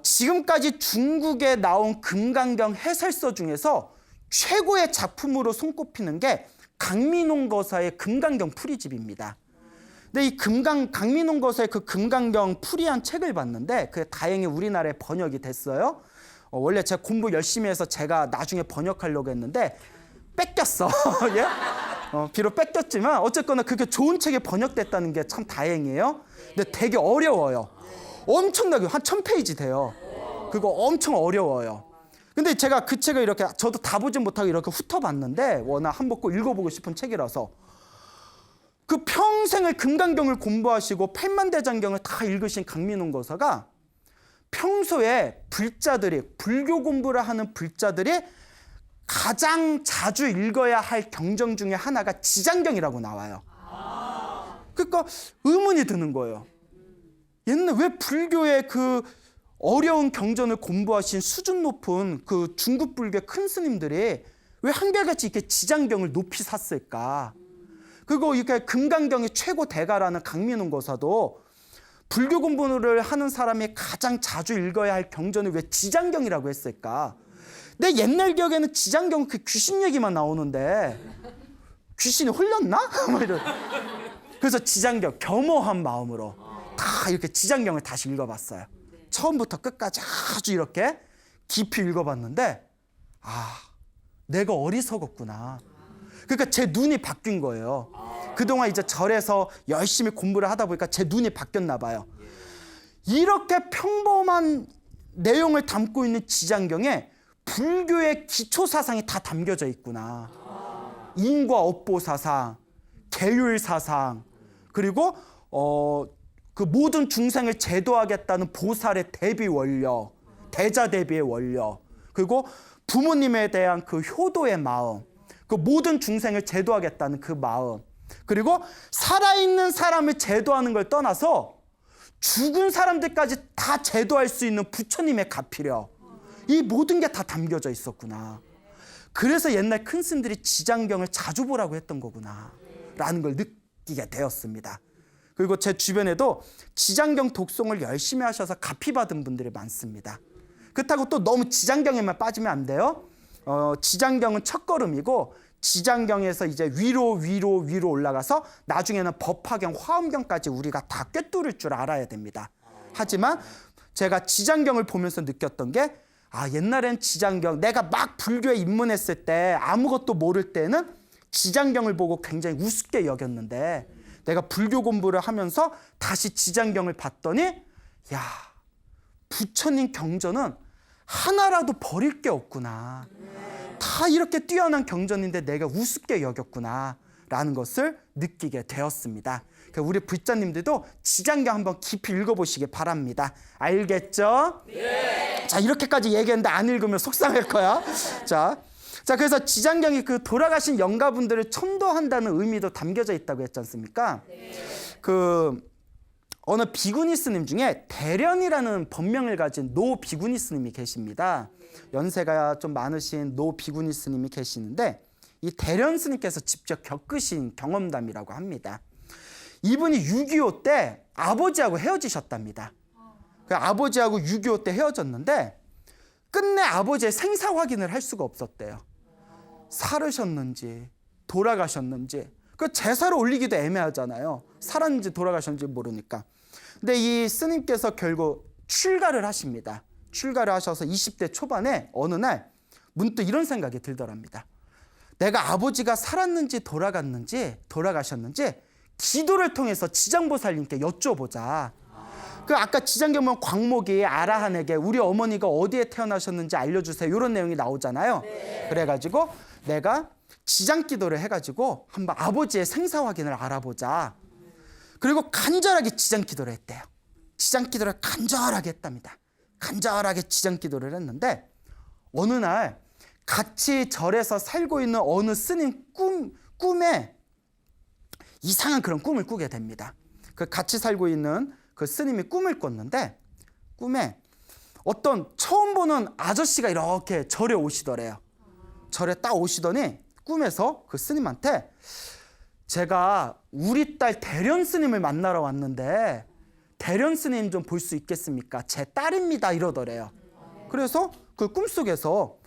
지금까지 중국에 나온 금강경 해설서 중에서 최고의 작품으로 손꼽히는 게 강민홍 거사의 금강경 풀이집입니다. 근데 이 강민홍 거사의 그 금강경 풀이한 책을 봤는데, 그게 다행히 우리나라에 번역이 됐어요. 원래 제가 공부 열심히 해서 제가 나중에 번역하려고 했는데 뺏겼어. 예? 비록 뺏겼지만 어쨌거나 그게 좋은 책이 번역됐다는 게 참 다행이에요. 근데 되게 어려워요. 엄청나게 한 1000페이지 돼요. 그거 엄청 어려워요. 근데 제가 그 책을 이렇게, 저도 다 보진 못하고 이렇게 훑어봤는데, 워낙 한번 꼭 읽어보고 싶은 책이라서, 그 평생을 금강경을 공부하시고 8만대장경을 다 읽으신 강민홍 거사가 평소에 불교 공부를 하는 불자들이 가장 자주 읽어야 할 경전 중에 하나가 지장경이라고 나와요. 그러니까 의문이 드는 거예요. 옛날 왜 불교의 그 어려운 경전을 공부하신 수준 높은 그 중국 불교의 큰 스님들이 왜 한결같이 이렇게 지장경을 높이 샀을까? 그리고 이렇게 금강경의 최고 대가라는 강민홍 거사도 불교 공부를 하는 사람이 가장 자주 읽어야 할 경전을 왜 지장경이라고 했을까? 내 옛날 기억에는 지장경 그 귀신 얘기만 나오는데 귀신이 홀렸나? 그래서 지장경 겸허한 마음으로 다 이렇게 지장경을 다시 읽어봤어요. 처음부터 끝까지 아주 이렇게 깊이 읽어봤는데, 내가 어리석었구나. 그러니까 제 눈이 바뀐 거예요. 그동안 이제 절에서 열심히 공부를 하다 보니까 제 눈이 바뀌었나 봐요. 이렇게 평범한 내용을 담고 있는 지장경에 불교의 기초 사상이 다 담겨져 있구나. 인과 업보 사상, 계율 사상, 그리고 그 모든 중생을 제도하겠다는 보살의 대비 원력, 대자 대비의 원력, 그리고 부모님에 대한 그 효도의 마음, 그 모든 중생을 제도하겠다는 그 마음, 그리고 살아있는 사람을 제도하는 걸 떠나서 죽은 사람들까지 다 제도할 수 있는 부처님의 가피력, 이 모든 게 다 담겨져 있었구나. 그래서 옛날 큰 스님들이 지장경을 자주 보라고 했던 거구나 라는 걸 느끼게 되었습니다. 그리고 제 주변에도 지장경 독송을 열심히 하셔서 가피 받은 분들이 많습니다. 그렇다고 또 너무 지장경에만 빠지면 안 돼요. 지장경은 첫걸음이고 지장경에서 이제 위로 올라가서 나중에는 법화경, 화엄경까지 우리가 다 꿰뚫을 줄 알아야 됩니다. 하지만 제가 지장경을 보면서 느꼈던 게 옛날엔 지장경, 내가 막 불교에 입문했을 때 아무것도 모를 때는 지장경을 보고 굉장히 우습게 여겼는데 내가 불교 공부를 하면서 다시 지장경을 봤더니 야, 부처님 경전은 하나라도 버릴 게 없구나. 다 이렇게 뛰어난 경전인데 내가 우습게 여겼구나 라는 것을 느끼게 되었습니다. 우리 불자님들도 지장경 한번 깊이 읽어보시기 바랍니다. 알겠죠? 네. 자, 이렇게까지 얘기했는데 안 읽으면 속상할 거야. 자, 그래서 지장경이 그 돌아가신 영가분들을 천도한다는 의미도 담겨져 있다고 했지 않습니까? 네. 어느 비구니 스님 중에 대련이라는 법명을 가진 노 비구니 스님이 계십니다. 연세가 좀 많으신 노 비구니 스님이 계시는데 이 대련 스님께서 직접 겪으신 경험담이라고 합니다. 이분이 6.25 때 아버지하고 헤어지셨답니다. 아버지하고 6.25 때 헤어졌는데 끝내 아버지의 생사 확인을 할 수가 없었대요. 살으셨는지 돌아가셨는지, 그 제사를 올리기도 애매하잖아요. 살았는지 돌아가셨는지 모르니까. 근데 이 스님께서 결국 출가를 하십니다. 출가를 하셔서 20대 초반에 어느 날 문득 이런 생각이 들더랍니다. 내가 아버지가 살았는지 돌아가셨는지 기도를 통해서 지장보살님께 여쭤보자. 아까 지장경 보면 광목이 아라한에게 우리 어머니가 어디에 태어나셨는지 알려주세요, 이런 내용이 나오잖아요. 네. 그래가지고 내가 지장기도를 해가지고 한번 아버지의 생사 확인을 알아보자. 그리고 간절하게 지장기도를 했대요. 지장기도를 간절하게 했답니다. 간절하게 지장기도를 했는데 어느 날 같이 절에서 살고 있는 어느 스님 꿈에 이상한 그런 꿈을 꾸게 됩니다. 같이 살고 있는 그 스님이 꿈을 꿨는데 꿈에 어떤 처음 보는 아저씨가 이렇게 절에 오시더래요. 절에 딱 오시더니 꿈에서 그 스님한테 제가 우리 딸 대련 스님을 만나러 왔는데 대련 스님 좀 볼 수 있겠습니까? 제 딸입니다, 이러더래요. 그래서 그 꿈속에서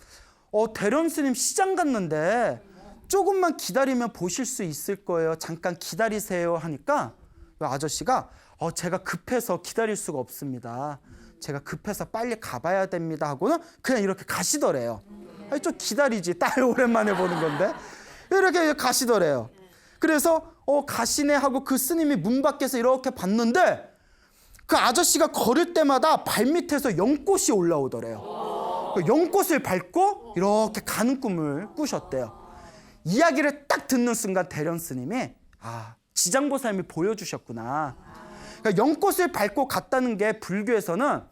대련 스님 시장 갔는데 조금만 기다리면 보실 수 있을 거예요. 잠깐 기다리세요 하니까 아저씨가 제가 급해서 기다릴 수가 없습니다. 제가 급해서 빨리 가봐야 됩니다 하고는 그냥 이렇게 가시더래요. 좀 기다리지, 딸 오랜만에 보는 건데. 이렇게 가시더래요. 그래서 가시네 하고 그 스님이 문 밖에서 이렇게 봤는데 그 아저씨가 걸을 때마다 발밑에서 연꽃이 올라오더래요. 그 연꽃을 밟고 이렇게 가는 꿈을 꾸셨대요. 이야기를 딱 듣는 순간 대련 스님이 지장보살님이 보여주셨구나. 그러니까 연꽃을 밟고 갔다는 게 불교에서는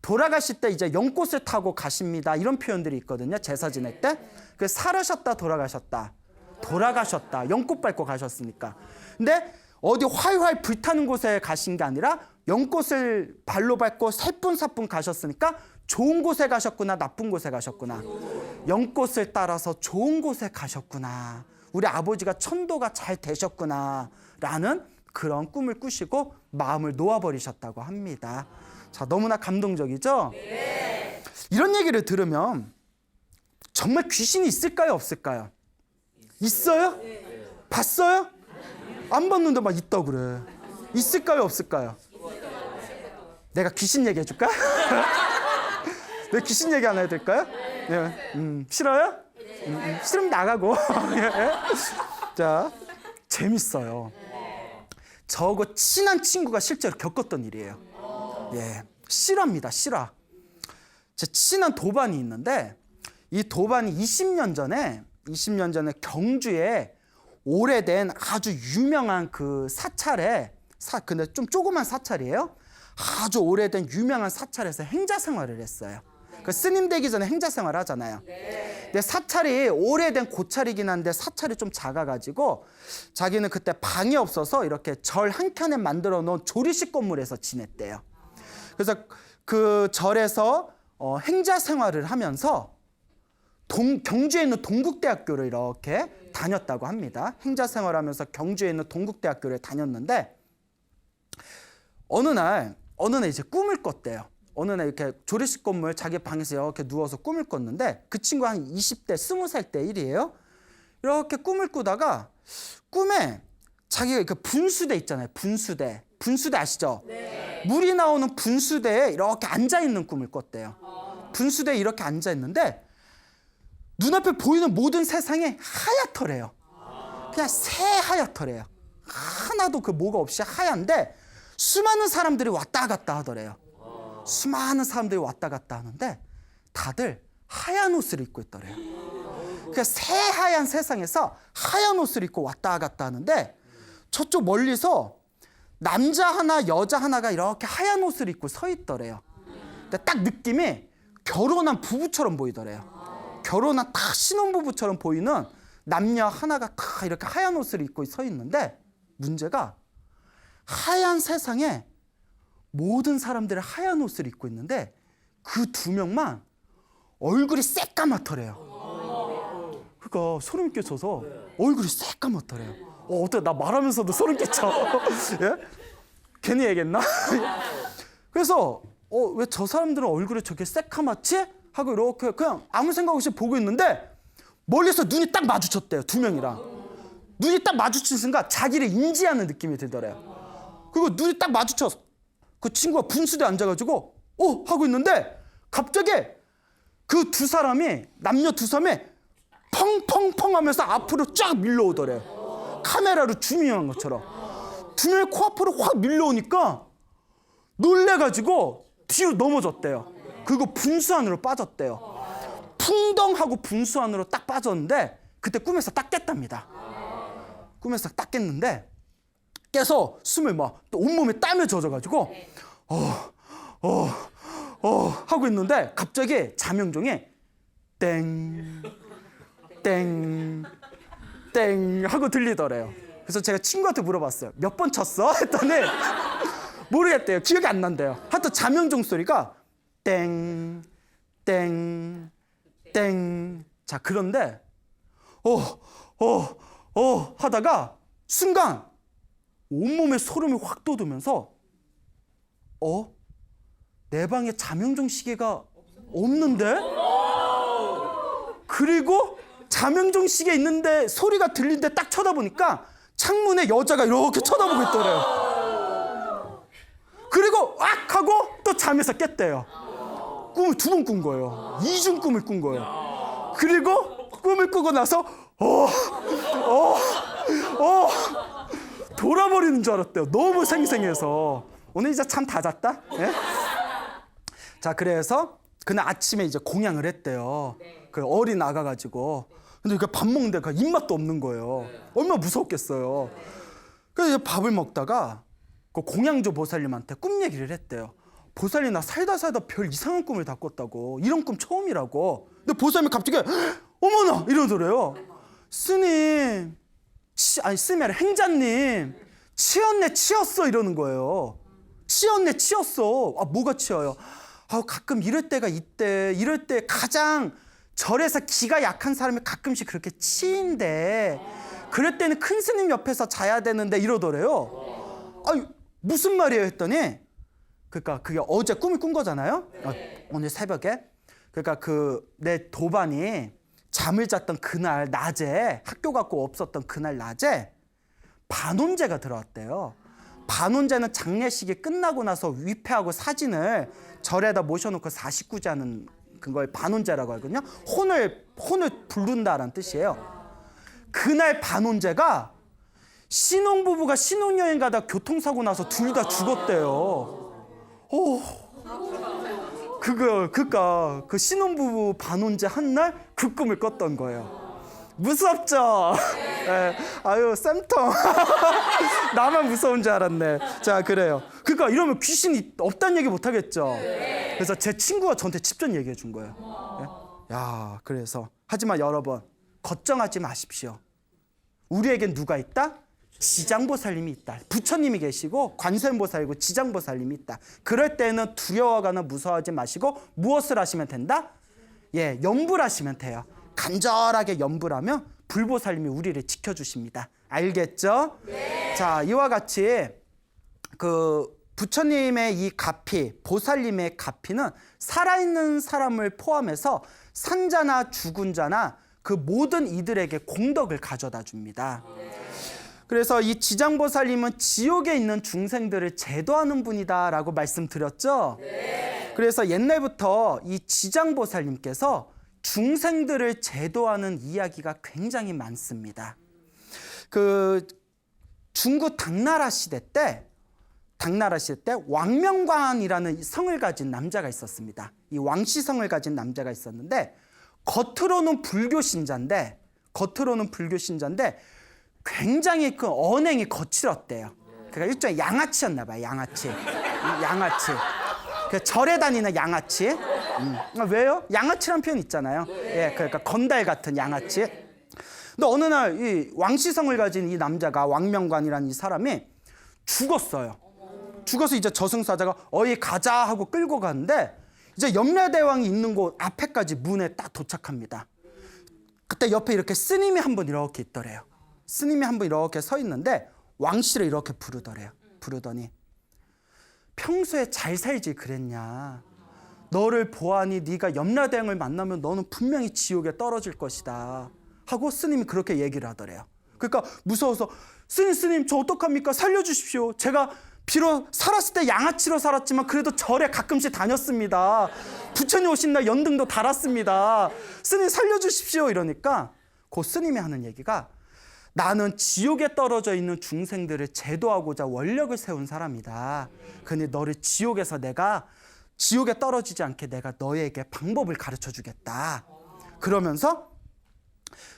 돌아가실 때 이제 연꽃을 타고 가십니다, 이런 표현들이 있거든요. 제사 지낼 때. 살으셨다 돌아가셨다 연꽃 밟고 가셨으니까. 근데 어디 활활 불타는 곳에 가신 게 아니라 연꽃을 발로 밟고 살뿐살뿐 가셨으니까 좋은 곳에 가셨구나, 나쁜 곳에 가셨구나. 연꽃을 따라서 좋은 곳에 가셨구나. 우리 아버지가 천도가 잘 되셨구나 라는 그런 꿈을 꾸시고 마음을 놓아버리셨다고 합니다. 자, 너무나 감동적이죠? 네. 이런 얘기를 들으면 정말 귀신이 있을까요, 없을까요? 있어요? 네. 봤어요? 안 봤는데 막 있다 그래. 있을까요, 없을까요? 내가 귀신 얘기해 줄까? 내가 귀신 얘기 하나 해야 될까요? 네. 싫어요? 싫으면 나가고. 예? 자, 재밌어요. 저하고 친한 친구가 실제로 겪었던 일이에요. 예, 실화입니다, 실화. 제 친한 도반이 있는데 이 도반이 20년 전에 경주에 오래된 아주 유명한 그 사찰에 근데 좀 조그만 사찰이에요. 아주 오래된 유명한 사찰에서 행자 생활을 했어요. 그 스님 되기 전에 행자 생활 하잖아요. 근데 사찰이 오래된 고찰이긴 한데 사찰이 좀 작아가지고 자기는 그때 방이 없어서 이렇게 절 한켠에 만들어 놓은 조리식 건물에서 지냈대요. 그래서 그 절에서 행자 생활을 하면서 경주에 있는 동국대학교를 이렇게 다녔다고 합니다. 행자 생활하면서 경주에 있는 동국대학교를 다녔는데 어느 날 이제 꿈을 꿨대요. 어느 날 이렇게 조리식 건물 자기 방에서 이렇게 누워서 꿈을 꿨는데 그 친구 한 20대, 20살 때 일이에요. 이렇게 꿈을 꾸다가 꿈에 자기가 그 분수대 있잖아요. 분수대 아시죠? 네. 물이 나오는 분수대에 이렇게 앉아있는 꿈을 꿨대요. 분수대에 이렇게 앉아있는데 눈앞에 보이는 모든 세상이 하얗더래요. 그냥 새하얗더래요. 하나도 그 뭐가 없이 하얀데 수많은 사람들이 왔다 갔다 하더래요. 수많은 사람들이 왔다 갔다 하는데 다들 하얀 옷을 입고 있더래요. 그러니까 새하얀 세상에서 하얀 옷을 입고 왔다 갔다 하는데 저쪽 멀리서 남자 하나 여자 하나가 이렇게 하얀 옷을 입고 서 있더래요. 근데 딱 느낌이 결혼한 부부처럼 보이더래요. 결혼한 딱 신혼부부처럼 보이는 남녀 하나가 다 이렇게 하얀 옷을 입고 서 있는데 문제가 하얀 세상에 모든 사람들이 하얀 옷을 입고 있는데 그 두 명만 얼굴이 새까맣더래요. 그러니까 소름 끼쳐서 얼굴이 새까맣더래요. 어때? 나 말하면서도 소름 끼쳐. 예? 괜히 얘기했나? 그래서 왜 저 사람들은 얼굴이 저렇게 새까맣지? 하고 이렇게 그냥 아무 생각 없이 보고 있는데 멀리서 눈이 딱 마주쳤대요. 두 명이랑. 눈이 딱 마주친 순간 자기를 인지하는 느낌이 들더래요. 그리고 눈이 딱 마주쳐서 그 친구가 분수대에 앉아가지고 하고 있는데 갑자기 그 두 사람이 남녀 두 사람이 펑펑펑 하면서 앞으로 쫙 밀려오더래요. 카메라로 줌인한 것처럼. 두 명이 코앞으로 확 밀려오니까 놀래가지고 뒤로 넘어졌대요. 그리고 분수 안으로 빠졌대요. 풍덩하고 분수 안으로 딱 빠졌는데 그때 꿈에서 딱 깼답니다. 꿈에서 딱 깼는데 깨서 숨을 막 또 온몸에 땀에 젖어가지고 하고 있는데 갑자기 자명종이 땡 하고 들리더래요. 그래서 제가 친구한테 물어봤어요. 몇 번 쳤어? 했더니 모르겠대요. 기억이 안 난대요. 하여튼 자명종 소리가 땡. 자, 그런데 하다가 순간 온몸에 소름이 확 돋으면서 내 방에 자명종 시계가 없는데? 그리고 자명종 시계 있는데 소리가 들리는데 딱 쳐다보니까 창문에 여자가 이렇게 쳐다보고 있더래요. 그리고 악 하고 또 잠에서 깼대요. 꿈을 두 번 꾼 거예요. 이중 꿈을 꾼 거예요. 그리고 꿈을 꾸고 나서 돌아버리는 줄 알았대요. 너무 생생해서. 오늘 이제 잠 다 잤다? 예? 자, 그래서 그날 아침에 이제 공양을 했대요. 그 어리 나가가지고. 근데 그 밥 먹는데 그 입맛도 없는 거예요. 얼마나 무섭겠어요. 그래서 이제 밥을 먹다가 그 공양조 보살님한테 꿈 얘기를 했대요. 보살님, 나 살다 별 이상한 꿈을 다 꿨다고. 이런 꿈 처음이라고. 근데 보살님이 갑자기 어머나 이러더래요. 스님, 스님이 아니라 행자님, 치였어 이러는 거예요. 치였어. 뭐가 치여요? 가끔 이럴 때가 있대. 이럴 때 가장 절에서 기가 약한 사람이 가끔씩 그렇게 치인데 그럴 때는 큰 스님 옆에서 자야 되는데 이러더래요. 무슨 말이에요? 했더니 그러니까 그게 어제 꿈을 꾼 거잖아요. 오늘 새벽에. 그러니까 내 도반이 잠을 잤던 그날 낮에 학교 갔고 없었던 그날 낮에 반혼제가 들어왔대요. 반혼제는 장례식이 끝나고 나서 위패하고 사진을 절에다 모셔놓고 49제 하는 그걸 반혼제라고 하거든요. 혼을 부른다라는 뜻이에요. 그날 반원제가 신혼부부가 신혼여행 가다 교통사고 나서 둘 다 죽었대요. 그러니까 그 신혼부부 반원제 한 날 그 꿈을 꿨던 거예요. 무섭죠? 네. 아유, 쌤통. 나만 무서운 줄 알았네. 자, 그래요. 그러니까 이러면 귀신이 없다는 얘기 못 하겠죠? 그래서 제 친구가 저한테 직접 얘기해 준 거예요. 네? 야, 그래서 하지만 여러분, 걱정하지 마십시오. 우리에겐 누가 있다? 지장보살님이 있다. 부처님이 계시고 관세음보살이고 지장보살님이 있다. 그럴 때는 두려워하거나 무서워하지 마시고 무엇을 하시면 된다? 예, 염불 하시면 돼요. 간절하게 염불하면 불보살님이 우리를 지켜주십니다. 알겠죠? 네. 자, 이와 같이 그 부처님의 이 가피, 보살님의 가피는 살아있는 사람을 포함해서 산자나 죽은 자나 그 모든 이들에게 공덕을 가져다 줍니다. 그래서 이 지장보살님은 지옥에 있는 중생들을 제도하는 분이다라고 말씀드렸죠? 네. 그래서 옛날부터 이 지장보살님께서 중생들을 제도하는 이야기가 굉장히 많습니다. 그 중국 당나라 시대 때 왕명관이라는 성을 가진 남자가 있었습니다. 이 왕시성을 가진 남자가 있었는데 겉으로는 불교 신자인데 굉장히 그 언행이 거칠었대요. 그러니까 일종의 양아치였나 봐요. 양아치. 그 절에 다니는 양아치. 왜요? 양아치란 표현 있잖아요. 예, 그러니까 건달 같은 양아치. 근데 어느 날 이 왕시성을 가진 이 남자가 왕명관이라는 이 사람이 죽었어요. 죽어서 이제 저승사자가 어이 가자 하고 끌고 가는데 이제 염라대왕이 있는 곳 앞에까지 문에 딱 도착합니다. 그때 옆에 이렇게 스님이 한 분 이렇게 있더래요. 스님이 한 분 이렇게 서 있는데 왕씨를 이렇게 부르더래요. 부르더니 평소에 잘 살지 그랬냐. 너를 보아하니 네가 염라대왕을 만나면 너는 분명히 지옥에 떨어질 것이다. 하고 스님이 그렇게 얘기를 하더래요. 그러니까 무서워서 스님 저 어떡합니까? 살려주십시오. 제가 비록 살았을 때 양아치로 살았지만 그래도 절에 가끔씩 다녔습니다. 부처님 오신 날 연등도 달았습니다. 스님 살려주십시오. 이러니까 그 스님이 하는 얘기가 나는 지옥에 떨어져 있는 중생들을 제도하고자 원력을 세운 사람이다. 근데 너를 지옥에서 내가 지옥에 떨어지지 않게 내가 너에게 방법을 가르쳐 주겠다. 그러면서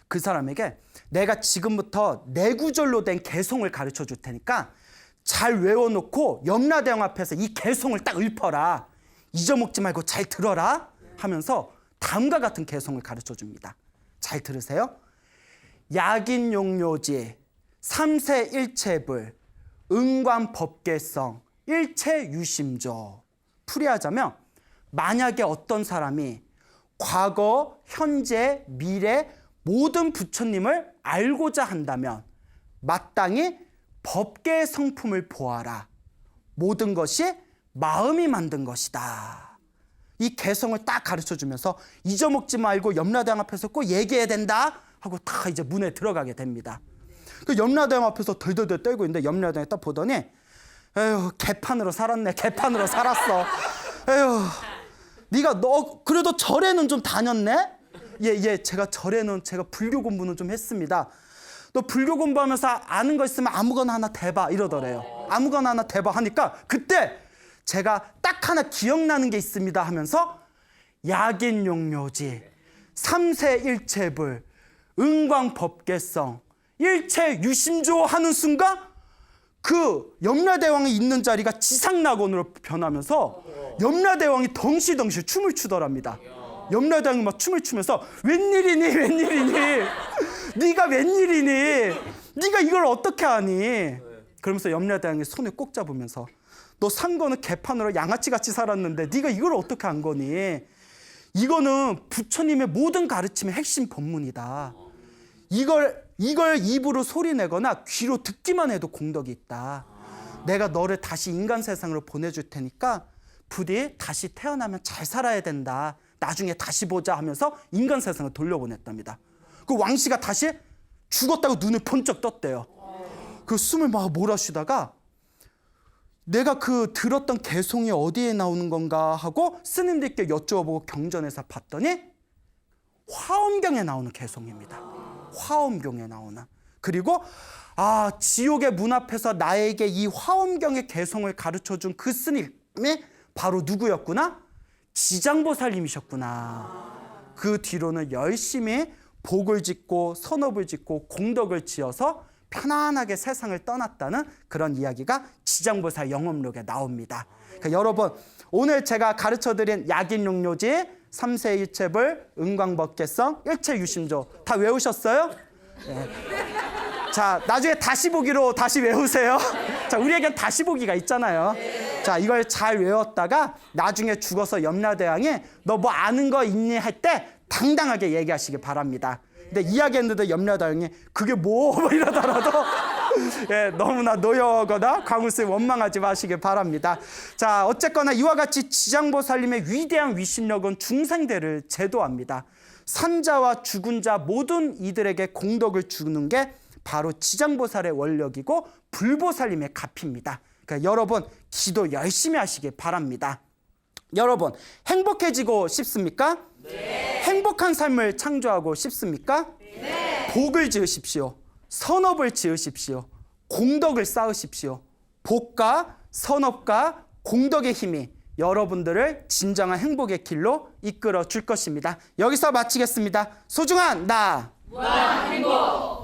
그 사람에게 내가 지금부터 내구절로 된 개송을 가르쳐 줄 테니까 잘 외워놓고 염라대왕 앞에서 이 개송을 딱 읊어라. 잊어먹지 말고 잘 들어라 하면서 다음과 같은 개송을 가르쳐 줍니다. 잘 들으세요. 약인용료지 삼세일체불 응관법계성 일체유심조. 풀이하자면 만약에 어떤 사람이 과거, 현재, 미래 모든 부처님을 알고자 한다면 마땅히 법계의 성품을 보아라. 모든 것이 마음이 만든 것이다. 이 개성을 딱 가르쳐주면서 잊어먹지 말고 염라대왕 앞에서 꼭 얘기해야 된다 하고 다 이제 문에 들어가게 됩니다. 그 염라대왕 앞에서 덜덜덜 떨고 있는데 염라대왕이 딱 보더니 에휴 개판으로 살았네. 개판으로 살았어. 에휴 네가 너 그래도 절에는 좀 다녔네? 예, 제가 절에는 제가 불교 공부는 좀 했습니다. 너 불교 공부하면서 아는 거 있으면 아무거나 하나 대봐 이러더래요. 아무거나 하나 대봐 하니까 그때 제가 딱 하나 기억나는 게 있습니다 하면서 약인용료지 삼세일체불 응광법계성 일체유심조 하는 순간 그 염라대왕이 있는 자리가 지상낙원으로 변하면서 염라대왕이 덩실덩실 춤을 추더랍니다. 염라대왕이 막 춤을 추면서 웬일이니 네가 웬일이니 네가 이걸 어떻게 하니. 그러면서 염라대왕이 손을 꼭 잡으면서 너 산 거는 개판으로 양아치같이 살았는데 네가 이걸 어떻게 한 거니. 이거는 부처님의 모든 가르침의 핵심 법문이다. 이걸 입으로 소리내거나 귀로 듣기만 해도 공덕이 있다. 내가 너를 다시 인간 세상으로 보내줄 테니까 부디 다시 태어나면 잘 살아야 된다. 나중에 다시 보자 하면서 인간 세상을 돌려보냈답니다. 그 왕씨가 다시 죽었다고 눈을 번쩍 떴대요. 그 숨을 막 몰아쉬다가 내가 그 들었던 개송이 어디에 나오는 건가 하고 스님들께 여쭈어보고 경전에서 봤더니 화엄경에 나오는 개성입니다. 화엄경에 나오는. 그리고 지옥의 문 앞에서 나에게 이 화엄경의 개성을 가르쳐준 그 스님이 바로 누구였구나? 지장보살님이셨구나. 그 뒤로는 열심히 복을 짓고 선업을 짓고 공덕을 지어서 편안하게 세상을 떠났다는 그런 이야기가 지장보살 영업록에 나옵니다. 그러니까 여러분, 오늘 제가 가르쳐드린 약인용료지, 삼세일체불, 은광법계성, 일체유심조 다 외우셨어요? 네. 자, 나중에 다시 보기로 다시 외우세요. 자, 우리에겐 다시 보기가 있잖아요. 자, 이걸 잘 외웠다가 나중에 죽어서 염라대왕이 너 뭐 아는 거 있니? 할 때 당당하게 얘기하시기 바랍니다. 근데 이야기했는데 염라대왕이 그게 뭐 이러더라도 예, 너무나 노여거나 광우스에 원망하지 마시기 바랍니다. 자, 어쨌거나 이와 같이 지장보살님의 위대한 위심력은 중생대를 제도합니다. 산자와 죽은 자 모든 이들에게 공덕을 주는 게 바로 지장보살의 원력이고 불보살님의 값입니다. 그러니까 여러분, 기도 열심히 하시기 바랍니다. 여러분, 행복해지고 싶습니까? 네. 행복한 삶을 창조하고 싶습니까? 네. 복을 지으십시오. 선업을 지으십시오. 공덕을 쌓으십시오. 복과 선업과 공덕의 힘이 여러분들을 진정한 행복의 길로 이끌어 줄 것입니다. 여기서 마치겠습니다. 소중한 나 무한행복.